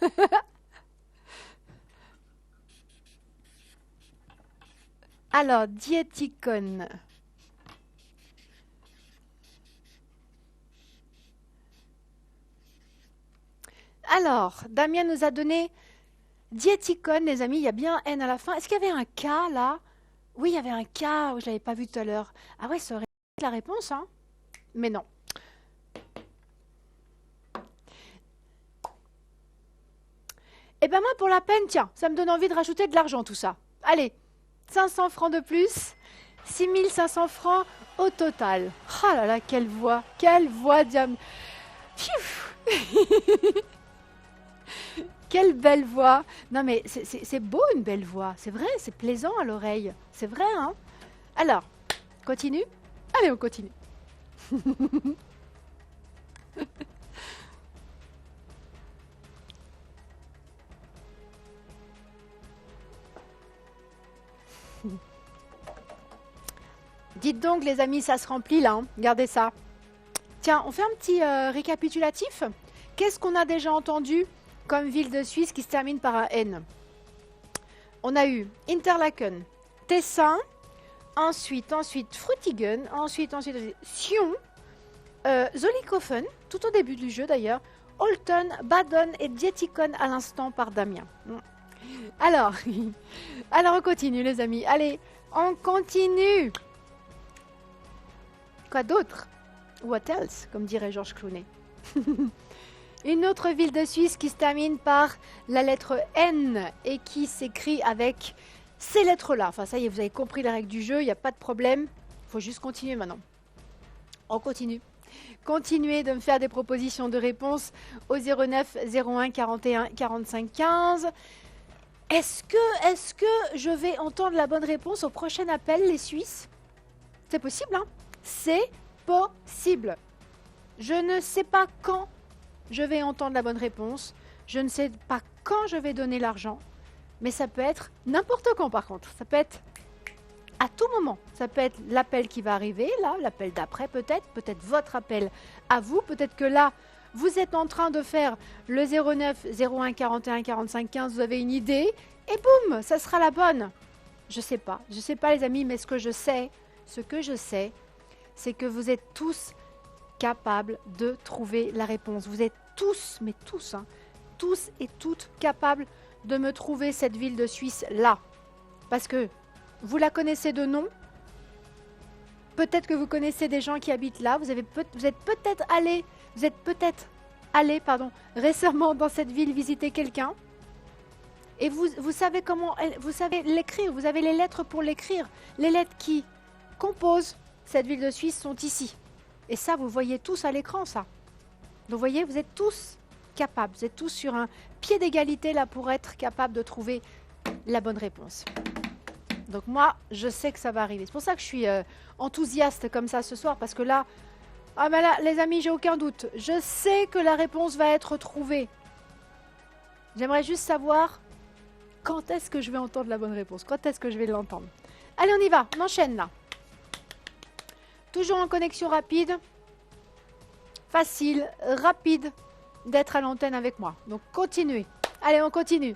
Alors, diéticone. Alors, Damien nous a donné diéticone, les amis. Il y a bien un N à la fin. Est-ce qu'il y avait un K là? Oui, il y avait un K. Je ne l'avais pas vu tout à l'heure. Ah ouais, ça aurait été la réponse, hein? Mais non. Eh ben moi, pour la peine, tiens, ça me donne envie de rajouter de l'argent, tout ça. Allez, 500 francs de plus, 6 500 francs au total. Ah là là, quelle voix, diable. Quelle belle voix. Non mais c'est beau une belle voix, c'est vrai, c'est plaisant à l'oreille. C'est vrai, hein? Alors, continue? Allez, on continue. Dites donc, les amis, ça se remplit là, hein. Regardez ça. Tiens, on fait un petit récapitulatif. Qu'est-ce qu'on a déjà entendu comme ville de Suisse qui se termine par un N? On a eu Interlaken, Tessin, ensuite Frutigen, ensuite Sion, Zollikofen, tout au début du jeu d'ailleurs, Holton, Baden et Dietikon à l'instant par Damien. Alors, alors on continue les amis. Allez, on continue. Quoi d'autre? What else, comme dirait Georges Clooney. Une autre ville de Suisse qui se termine par la lettre N et qui s'écrit avec ces lettres-là. Enfin, ça y est, vous avez compris les règles du jeu, il n'y a pas de problème. Il faut juste continuer maintenant. On continue. Continuez de me faire des propositions de réponse au 09 01 41 45 15. Est-ce que je vais entendre la bonne réponse au prochain appel, les Suisses? C'est possible, hein? C'est possible. Je ne sais pas quand je vais entendre la bonne réponse. Je ne sais pas quand je vais donner l'argent. Mais ça peut être n'importe quand, par contre. Ça peut être à tout moment. Ça peut être l'appel qui va arriver, là, l'appel d'après peut-être votre appel à vous. Peut-être que là, vous êtes en train de faire le 09 01 41 45 15, vous avez une idée, et boum, ça sera la bonne. Je sais pas les amis, mais ce que je sais, c'est que vous êtes tous capables de trouver la réponse. Vous êtes tous, mais tous, hein, tous et toutes capables de me trouver cette ville de Suisse là. Parce que vous la connaissez de nom. Peut-être que vous connaissez des gens qui habitent là. Vous êtes peut-être allé récemment dans cette ville visiter quelqu'un. Et vous savez comment, vous savez l'écrire. Vous avez les lettres pour l'écrire. Les lettres qui composent cette ville de Suisse sont ici. Et ça, vous voyez tous à l'écran, ça. Donc, vous voyez, vous êtes tous capables. Vous êtes tous sur un pied d'égalité là pour être capable de trouver la bonne réponse. Donc moi, je sais que ça va arriver. C'est pour ça que je suis enthousiaste comme ça ce soir, parce que là, ah ben là, les amis, j'ai aucun doute. Je sais que la réponse va être trouvée. J'aimerais juste savoir quand est-ce que je vais entendre la bonne réponse, quand est-ce que je vais l'entendre. Allez, on y va, on enchaîne là. Toujours en connexion rapide. Facile, rapide d'être à l'antenne avec moi. Donc continuez. Allez, on continue.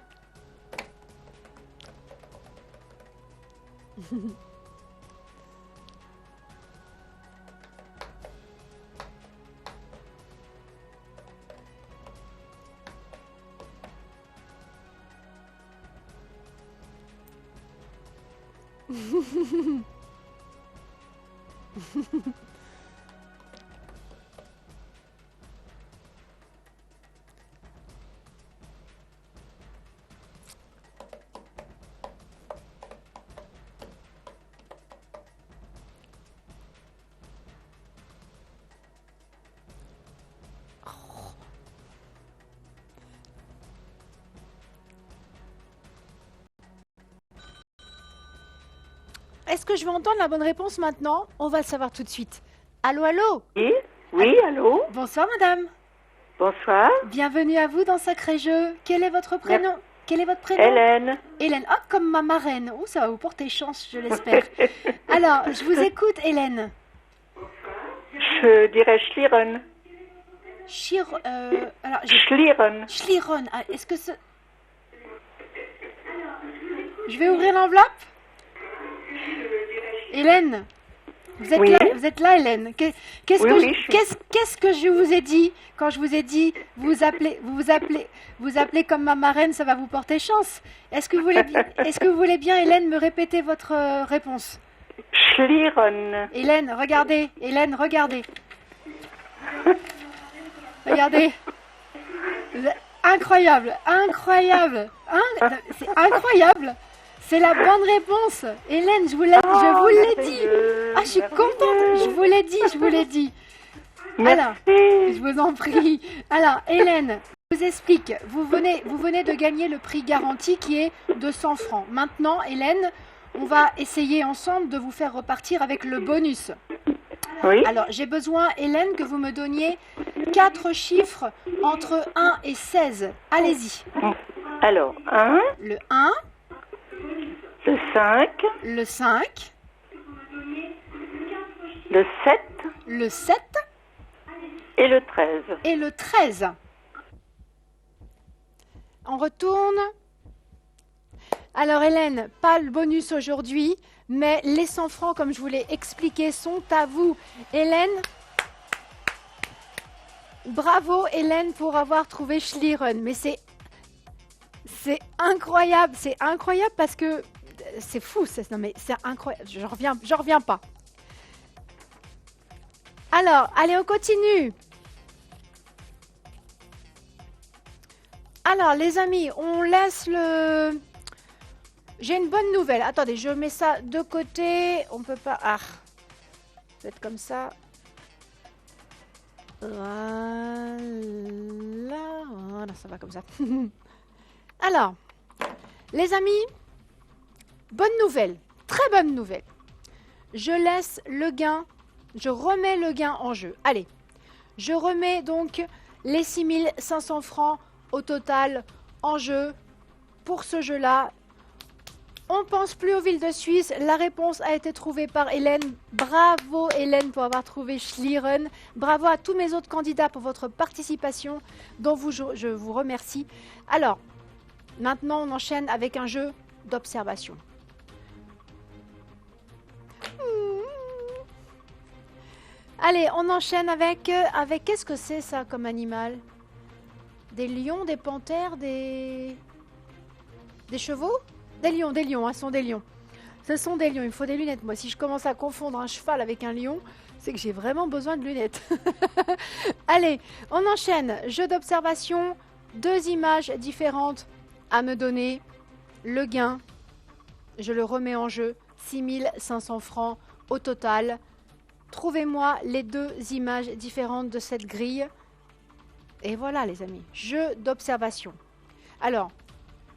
Est-ce que je vais entendre la bonne réponse maintenant? On va le savoir tout de suite. Allô, allô? Oui, oui, allô? Bonsoir, madame. Bonsoir. Bienvenue à vous dans Sacré Jeu. Quel est votre prénom? Quel est votre prénom? Hélène. Hélène. Oh, comme ma marraine. Oh, ça va vous porter chance, je l'espère. Alors, je vous écoute, Hélène. Je dirais Schlieren. Schlieren. Schlieren. Ah, est-ce que ce... Je vais ouvrir l'enveloppe. Hélène, vous êtes là, Hélène. Qu'est-ce que je vous ai dit quand je vous ai dit vous appelez comme ma marraine, ça va vous porter chance. Est-ce que vous voulez bien, Hélène, me répéter votre réponse? Schlieren. Hélène, regardez. Regardez. Incroyable. Hein? C'est incroyable. C'est la bonne réponse. Hélène, je vous l'ai dit. Ah, je suis contente. Je vous l'ai dit. Merci. Alors, je vous en prie. Alors, Hélène, je vous explique. Vous venez de gagner le prix garanti qui est de 100 francs. Maintenant, Hélène, on va essayer ensemble de vous faire repartir avec le bonus. Oui. Alors, j'ai besoin, Hélène, que vous me donniez 4 chiffres entre 1 et 16. Allez-y. Alors, 1. Le 1. Le 5. Le 5. Le 7. Le 7. Et le 13. Et le 13. On retourne. Alors Hélène, pas le bonus aujourd'hui, mais les 100 francs, comme je vous l'ai expliqué, sont à vous. Hélène, Bravo Hélène pour avoir trouvé Schlieren. Mais c'est incroyable, parce que c'est fou. Non mais c'est incroyable. Je reviens pas. Alors, allez, on continue. Alors, les amis, on laisse le... J'ai une bonne nouvelle. Attendez, je mets ça de côté. On peut pas... Ah, peut-être comme ça. Voilà, ça va comme ça. Alors, les amis, bonne nouvelle, très bonne nouvelle. Je laisse le gain, je remets le gain en jeu. Allez, je remets donc les 6500 francs au total en jeu pour ce jeu-là. On pense plus aux villes de Suisse. La réponse a été trouvée par Hélène. Bravo Hélène pour avoir trouvé Schlieren. Bravo à tous mes autres candidats pour votre participation, dont je vous remercie. Alors, maintenant on enchaîne avec un jeu d'observation. Allez, on enchaîne avec qu'est-ce que c'est ça comme animal? Des lions, des panthères, des chevaux? Des lions, hein, ce sont des lions. Ce sont des lions, il me faut des lunettes. Moi, si je commence à confondre un cheval avec un lion, c'est que j'ai vraiment besoin de lunettes. Allez, on enchaîne. Jeu d'observation, 2 images différentes à me donner. Le gain, je le remets en jeu, 6500 francs au total. Trouvez-moi les 2 images différentes de cette grille. Et voilà, les amis, jeu d'observation. Alors,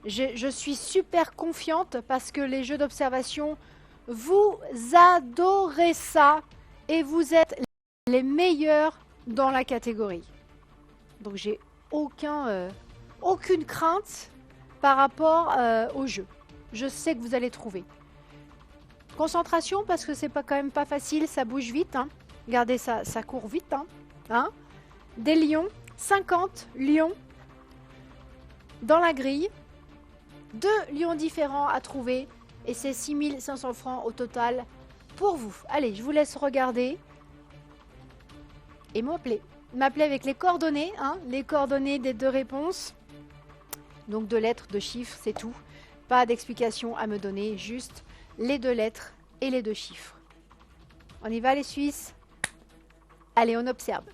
je suis super confiante parce que les jeux d'observation, vous adorez ça et vous êtes les meilleurs dans la catégorie. Donc j'ai aucune crainte par rapport au jeu. Je sais que vous allez trouver. Concentration parce que c'est quand même pas facile, ça bouge vite. Hein. Regardez, ça court vite. Hein. Des lions, 50 lions dans la grille. 2 lions différents à trouver et c'est 6500 francs au total pour vous. Allez, je vous laisse regarder et m'appeler. M'appeler avec les coordonnées, hein, les coordonnées des 2 réponses. Donc 2 lettres, 2 chiffres, c'est tout. Pas d'explication à me donner, juste les 2 lettres et les 2 chiffres. On y va les Suisses? Allez, on observe.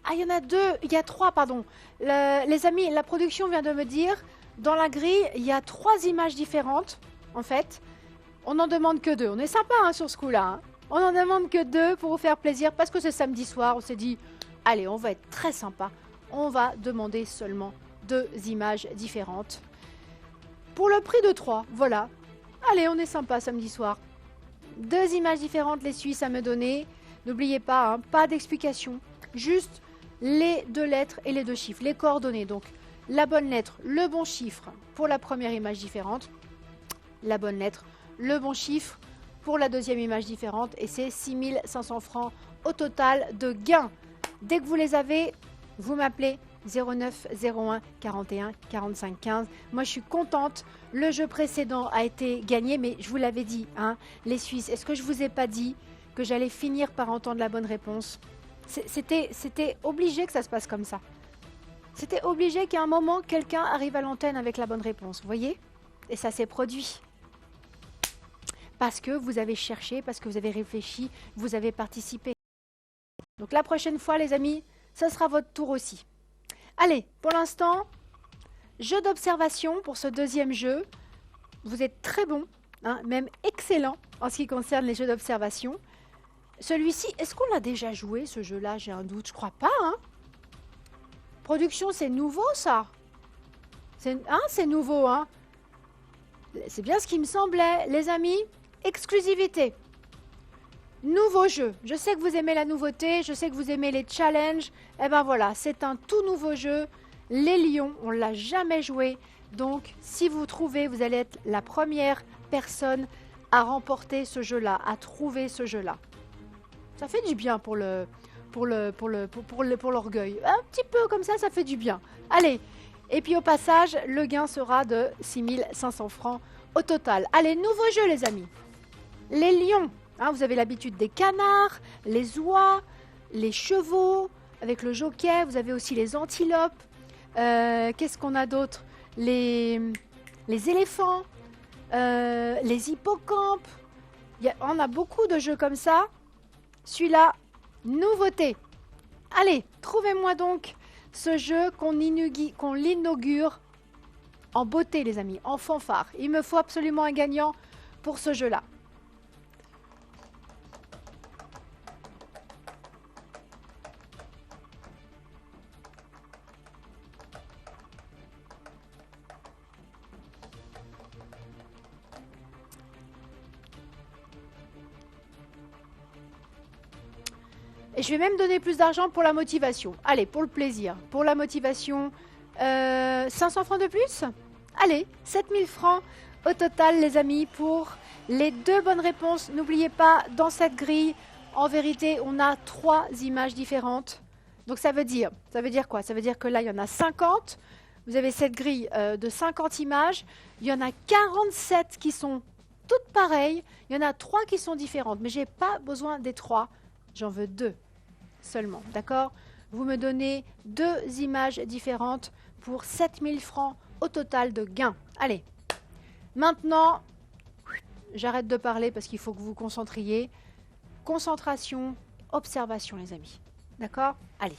Ah, il y en a 2, il y a 3, pardon. Les amis, la production vient de me dire, dans la grille, il y a 3 images différentes, en fait. On n'en demande que 2. On est sympa hein, sur ce coup-là. Hein. On n'en demande que 2 pour vous faire plaisir, parce que c'est samedi soir, on s'est dit, allez, on va être très sympa. On va demander seulement 2 images différentes. Pour le prix de 3, voilà. Allez, on est sympa samedi soir. 2 images différentes, les Suisses à me donner. N'oubliez pas, hein, pas d'explication. Juste les 2 lettres et les 2 chiffres, les coordonnées. Donc, la bonne lettre, le bon chiffre pour la première image différente. La bonne lettre, le bon chiffre pour la deuxième image différente. Et c'est 6500 francs au total de gains. Dès que vous les avez, vous m'appelez 09 01 41 45 15. Moi, je suis contente. Le jeu précédent a été gagné, mais je vous l'avais dit, hein, les Suisses. Est-ce que je vous ai pas dit que j'allais finir par entendre la bonne réponse ? C'était obligé que ça se passe comme ça. C'était obligé qu'à un moment, quelqu'un arrive à l'antenne avec la bonne réponse. Vous voyez? Et ça s'est produit. Parce que vous avez cherché, parce que vous avez réfléchi, vous avez participé. Donc la prochaine fois, les amis, ce sera votre tour aussi. Allez, pour l'instant, jeu d'observation pour ce deuxième jeu. Vous êtes très bon, hein, même excellent en ce qui concerne les jeux d'observation. Celui-ci, est-ce qu'on l'a déjà joué, ce jeu-là? J'ai un doute, je crois pas. Hein. Production, c'est nouveau, ça? C'est nouveau, hein. C'est bien ce qui me semblait. Les amis, exclusivité. Nouveau jeu. Je sais que vous aimez la nouveauté, je sais que vous aimez les challenges. Eh ben voilà, c'est un tout nouveau jeu. Les lions, on ne l'a jamais joué. Donc, si vous trouvez, vous allez être la première personne à remporter ce jeu-là, à trouver ce jeu-là. Ça fait du bien pour l'orgueil. Un petit peu comme ça fait du bien. Allez, et puis au passage, le gain sera de 6500 francs au total. Allez, nouveau jeu les amis. Les lions. Hein, vous avez l'habitude des canards, les oies, les chevaux, avec le jockey. Vous avez aussi les antilopes. Qu'est-ce qu'on a d'autre? Les éléphants, les hippocampes. On a beaucoup de jeux comme ça. Celui-là, nouveauté. Allez, trouvez-moi donc ce jeu qu'on l'inaugure en beauté, les amis, en fanfare. Il me faut absolument un gagnant pour ce jeu-là. Et je vais même donner plus d'argent pour la motivation. Allez, pour le plaisir. Pour la motivation, 500 francs de plus? Allez, 7000 francs au total, les amis, pour les 2 bonnes réponses. N'oubliez pas, dans cette grille, en vérité, on a 3 images différentes. Donc ça veut dire quoi? Ça veut dire que là, il y en a 50. Vous avez cette grille de 50 images. Il y en a 47 qui sont toutes pareilles. Il y en a 3 qui sont différentes. Mais je n'ai pas besoin des 3. J'en veux 2 seulement, d'accord? Vous me donnez 2 images différentes pour 7000 francs au total de gains. Allez, maintenant, j'arrête de parler parce qu'il faut que vous vous concentriez. Concentration, observation, les amis. D'accord? Allez.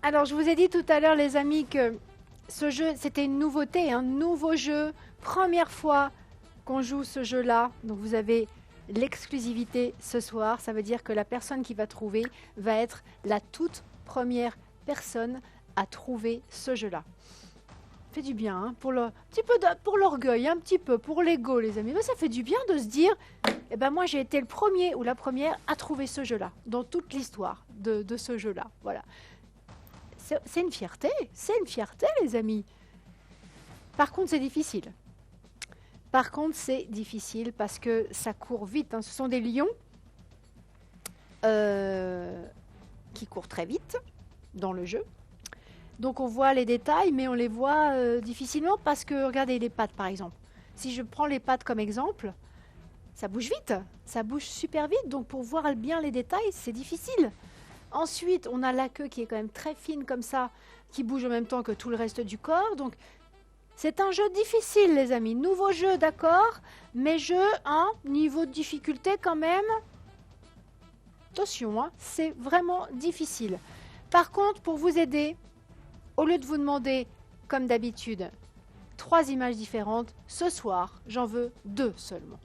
Alors, je vous ai dit tout à l'heure, les amis, que ce jeu, c'était une nouveauté, un nouveau jeu. Première fois qu'on joue ce jeu-là. Donc, vous avez l'exclusivité ce soir. Ça veut dire que la personne qui va trouver va être la toute première personne à trouver ce jeu-là. Fait du bien, hein, pour le petit peu pour l'orgueil, un petit peu pour l'ego, les amis. Mais ça fait du bien de se dire, eh ben moi j'ai été le premier ou la première à trouver ce jeu-là dans toute l'histoire de ce jeu-là. Voilà. C'est une fierté, les amis. Par contre, c'est difficile. Par contre, c'est difficile parce que ça court vite, hein. Ce sont des lions qui courent très vite dans le jeu. Donc on voit les détails, mais on les voit difficilement parce que, regardez les pattes par exemple. Si je prends les pattes comme exemple, ça bouge vite, ça bouge super vite. Donc pour voir bien les détails, c'est difficile. Ensuite, on a la queue qui est quand même très fine comme ça, qui bouge en même temps que tout le reste du corps. Donc c'est un jeu difficile, les amis. Nouveau jeu, d'accord, mais jeu, hein, niveau de difficulté quand même. Attention, hein, c'est vraiment difficile. Par contre, pour vous aider, au lieu de vous demander, comme d'habitude, 3 images différentes, ce soir, j'en veux 2 seulement.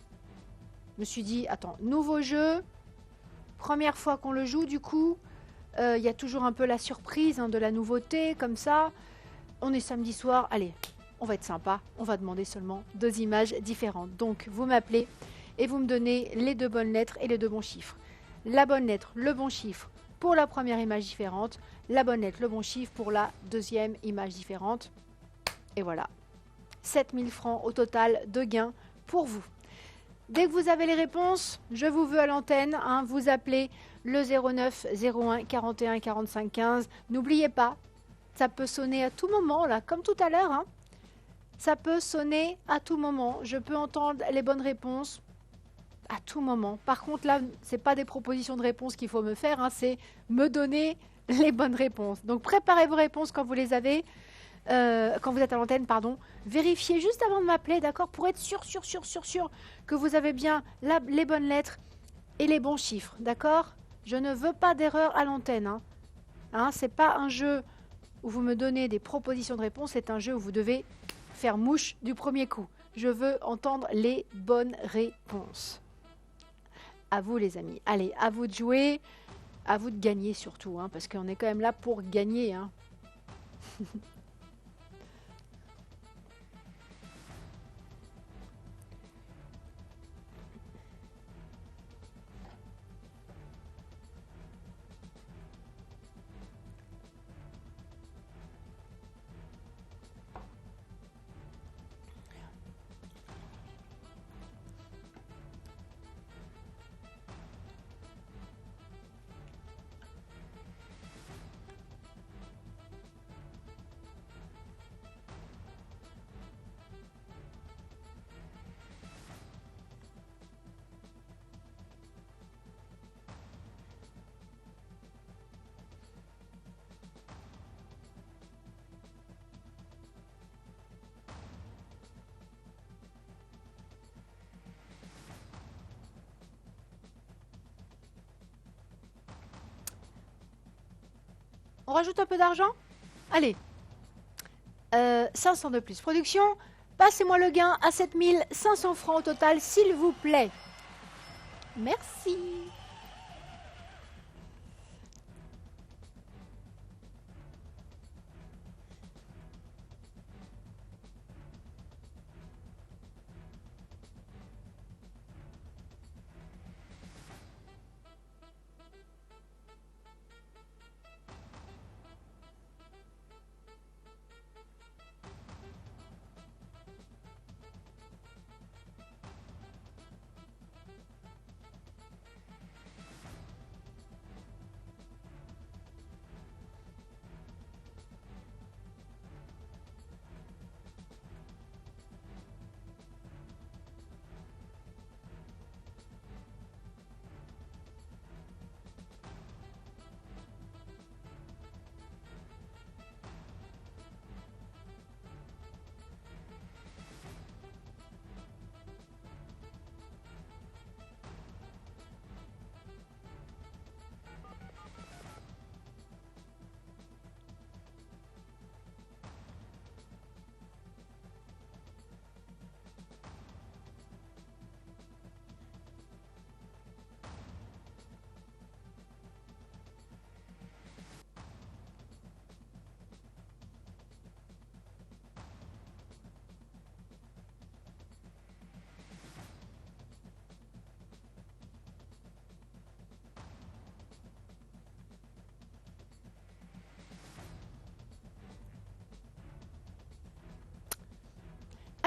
Je me suis dit, attends, nouveau jeu, première fois qu'on le joue, du coup, il y a toujours un peu la surprise, hein, de la nouveauté, comme ça. On est samedi soir, allez, on va être sympa, on va demander seulement 2 images différentes. Donc, vous m'appelez et vous me donnez les 2 bonnes lettres et les 2 bons chiffres. La bonne lettre, le bon chiffre pour la première image différente, la bonne lettre, le bon chiffre pour la deuxième image différente. Et voilà, 7000 francs au total de gains pour vous. Dès que vous avez les réponses, je vous veux à l'antenne, hein, vous appelez le 09 01 41 45 15. N'oubliez pas, ça peut sonner à tout moment, là, comme tout à l'heure. Hein. Ça peut sonner à tout moment. Je peux entendre les bonnes réponses à tout moment. Par contre, là, ce n'est pas des propositions de réponses qu'il faut me faire, hein, c'est me donner les bonnes réponses. Donc, préparez vos réponses quand vous les avez, quand vous êtes à l'antenne, pardon. Vérifiez juste avant de m'appeler, d'accord, pour être sûr que vous avez bien les bonnes lettres et les bons chiffres, d'accord. Je ne veux pas d'erreur à l'antenne. Hein, ce n'est pas un jeu où vous me donnez des propositions de réponses, c'est un jeu où vous devez faire mouche du premier coup. Je veux entendre les bonnes réponses. À vous les amis. Allez, à vous de jouer, à vous de gagner surtout, hein, parce qu'on est quand même là pour gagner. Hein. On rajoute un peu d'argent? Allez. 500 de plus. Production, passez-moi le gain à 7500 francs au total, s'il vous plaît. Merci.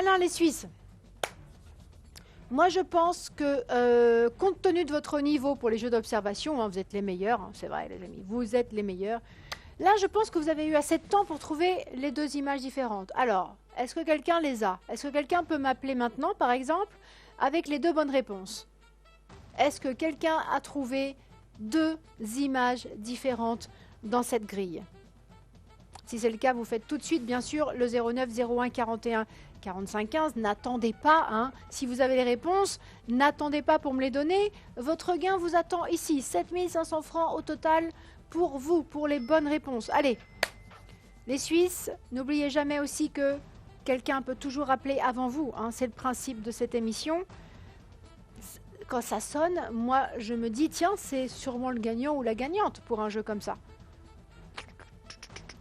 Alors les Suisses, moi je pense que compte tenu de votre niveau pour les jeux d'observation, hein, vous êtes les meilleurs, hein, c'est vrai les amis, vous êtes les meilleurs. Là je pense que vous avez eu assez de temps pour trouver les deux images différentes. Alors, est-ce que quelqu'un les a? Est-ce que quelqu'un peut m'appeler maintenant par exemple avec les deux bonnes réponses? Est-ce que quelqu'un a trouvé deux images différentes dans cette grille? Si c'est le cas, vous faites tout de suite, bien sûr, le 09 01 41 45 15. N'attendez pas, hein. Si vous avez les réponses, n'attendez pas pour me les donner. Votre gain vous attend ici. 7500 francs au total pour vous, pour les bonnes réponses. Allez, les Suisses, n'oubliez jamais aussi que quelqu'un peut toujours appeler avant vous, hein. C'est le principe de cette émission. Quand ça sonne, moi, je me dis, tiens, c'est sûrement le gagnant ou la gagnante pour un jeu comme ça.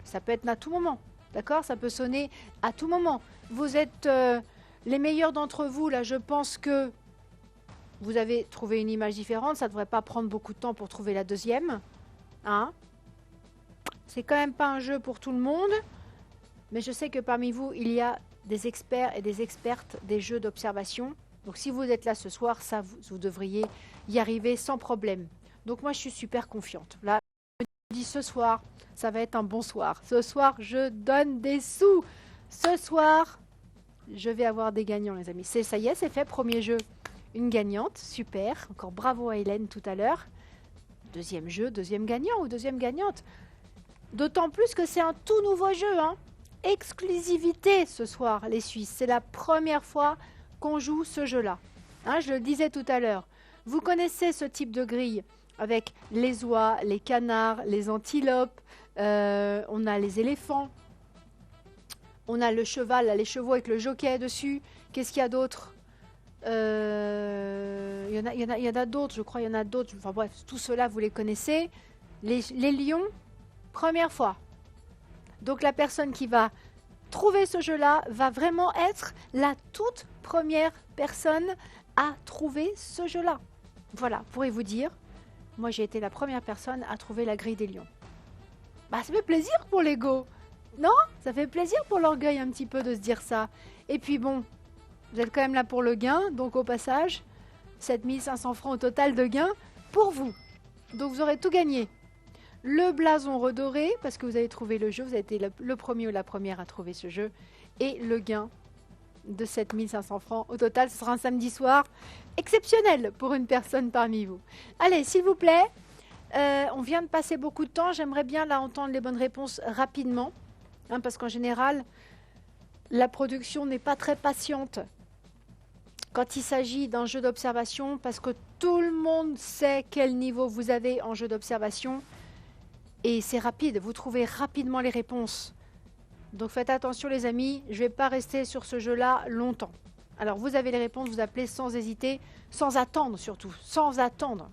Ça peut être à tout moment, d'accord? Ça peut sonner à tout moment. Vous êtes les meilleurs d'entre vous, là, je pense que vous avez trouvé une image différente. Ça ne devrait pas prendre beaucoup de temps pour trouver la deuxième. Hein? C'est quand même pas un jeu pour tout le monde, mais je sais que parmi vous, il y a des experts et des expertes des jeux d'observation. Donc si vous êtes là ce soir, ça, vous devriez y arriver sans problème. Donc moi, je suis super confiante. Là, je me dis ce soir, ça va être un bon soir. Ce soir, je donne des sous. Ce soir, je vais avoir des gagnants, les amis. Ça y est, c'est fait. Premier jeu, une gagnante. Super. Encore bravo à Hélène tout à l'heure. Deuxième jeu, deuxième gagnant ou deuxième gagnante. D'autant plus que c'est un tout nouveau jeu. Hein. Exclusivité ce soir, les Suisses. C'est la première fois qu'on joue ce jeu-là. Hein, je le disais tout à l'heure. Vous connaissez ce type de grille avec les oies, les canards, les antilopes. On a les éléphants. On a le cheval, là, les chevaux avec le jockey dessus. Qu'est-ce qu'il y a d'autre? Il y en a d'autres, je crois, il y en a d'autres. Enfin bref, tout cela, vous les connaissez. Les lions, première fois. Donc la personne qui va trouver ce jeu-là va vraiment être la toute première personne à trouver ce jeu-là. Voilà, pourrez-vous dire, moi j'ai été la première personne à trouver la grille des lions. Bah ça fait plaisir pour l'ego, non? Ça fait plaisir pour l'orgueil un petit peu de se dire ça. Et puis bon, vous êtes quand même là pour le gain, donc au passage, 7500 francs au total de gain pour vous. Donc vous aurez tout gagné. Le blason redoré, parce que vous avez trouvé le jeu, vous avez été le premier ou la première à trouver ce jeu, et le gain de 7500 francs au total. Ce sera un samedi soir exceptionnel pour une personne parmi vous. Allez, s'il vous plaît, on vient de passer beaucoup de temps. J'aimerais bien là entendre les bonnes réponses rapidement, hein, parce qu'en général, la production n'est pas très patiente quand il s'agit d'un jeu d'observation, parce que tout le monde sait quel niveau vous avez en jeu d'observation. Et c'est rapide, vous trouvez rapidement les réponses. Donc faites attention les amis, je ne vais pas rester sur ce jeu-là longtemps. Alors vous avez les réponses, vous appelez sans hésiter, sans attendre surtout, sans attendre.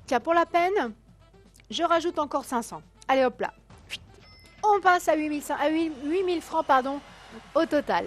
Tiens, pour la peine, je rajoute encore 500. Allez hop là. On passe à 8000 francs pardon, au total.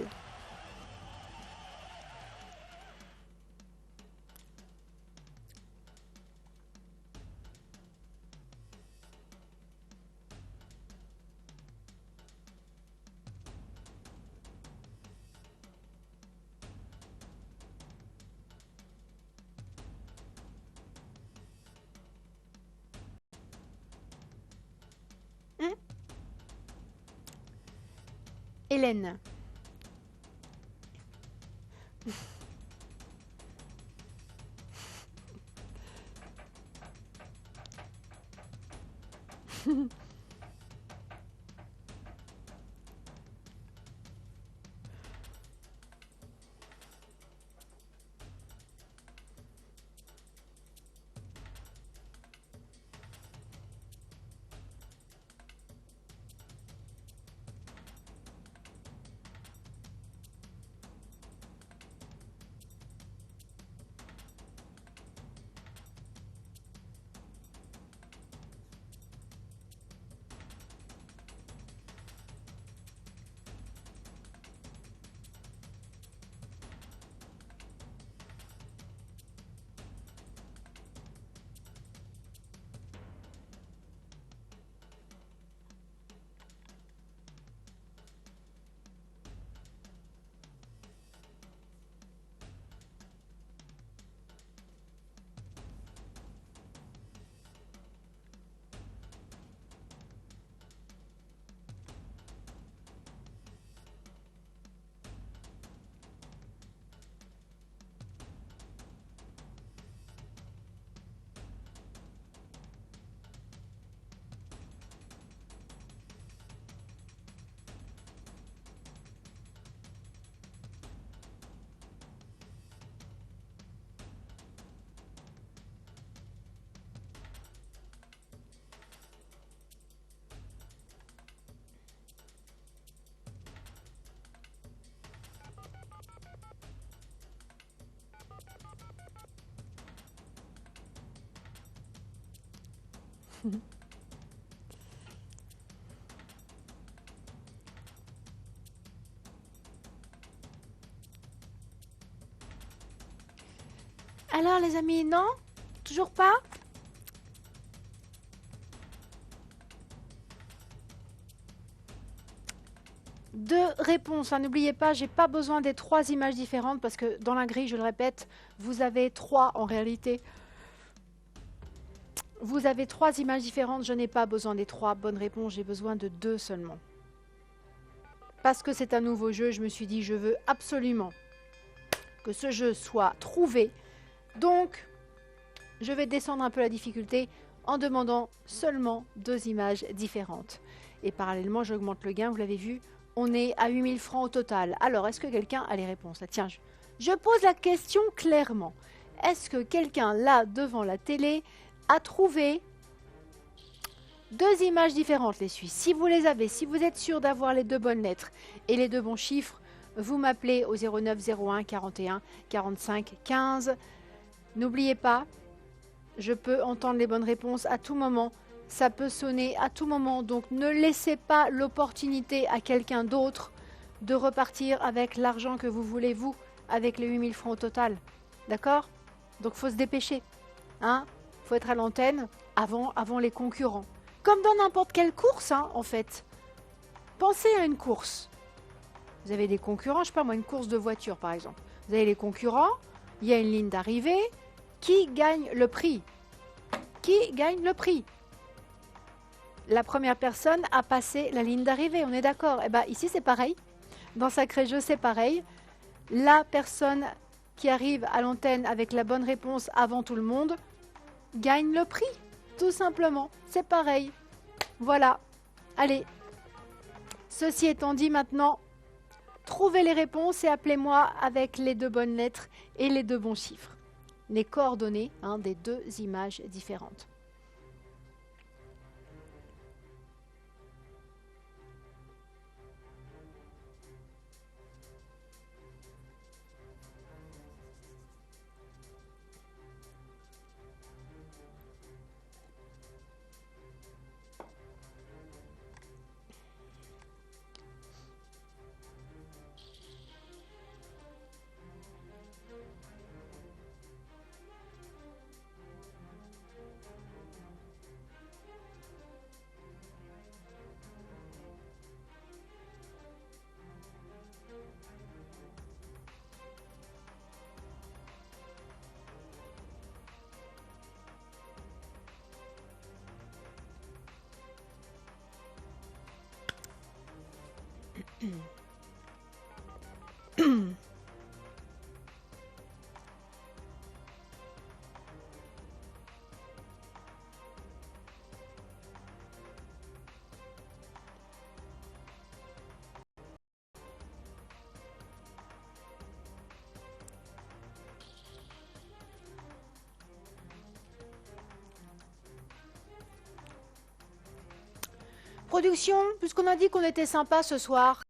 Hélène. Alors les amis, non? Toujours pas? Deux réponses, hein. N'oubliez pas, j'ai pas besoin des 3 images différentes parce que dans la grille, je le répète, vous avez 3 en réalité. Vous avez 3 images différentes, je n'ai pas besoin des 3 bonnes réponses, j'ai besoin de 2 seulement. Parce que c'est un nouveau jeu, je me suis dit, je veux absolument que ce jeu soit trouvé. Donc, je vais descendre un peu la difficulté en demandant seulement 2 images différentes. Et parallèlement, j'augmente le gain, vous l'avez vu, on est à 8000 francs au total. Alors, est-ce que quelqu'un a les réponses? Là, tiens, je pose la question clairement. Est-ce que quelqu'un, là, devant la télé, a trouvé 2 images différentes, les Suisses? Si vous les avez, si vous êtes sûr d'avoir les 2 bonnes lettres et les 2 bons chiffres, vous m'appelez au 09 01 41 45 15. N'oubliez pas, je peux entendre les bonnes réponses à tout moment. Ça peut sonner à tout moment. Donc, ne laissez pas l'opportunité à quelqu'un d'autre de repartir avec l'argent que vous voulez, vous, avec les 8000 francs au total. D'accord? Donc, il faut se dépêcher. Hein? Faut être à l'antenne avant les concurrents. Comme dans n'importe quelle course, hein, en fait. Pensez à une course. Vous avez des concurrents, je sais pas moi, une course de voiture par exemple. Vous avez les concurrents, il y a une ligne d'arrivée. Qui gagne le prix? Qui gagne le prix? La première personne a passé la ligne d'arrivée, on est d'accord? Eh bien, ici c'est pareil. Dans Sacré Jeu, c'est pareil. La personne qui arrive à l'antenne avec la bonne réponse avant tout le monde gagne le prix, tout simplement. C'est pareil. Voilà. Allez. Ceci étant dit, maintenant, trouvez les réponses et appelez-moi avec les 2 bonnes lettres et les 2 bons chiffres. Les coordonnées, hein, des 2 images différentes. Production, puisqu'on a dit qu'on était sympa ce soir,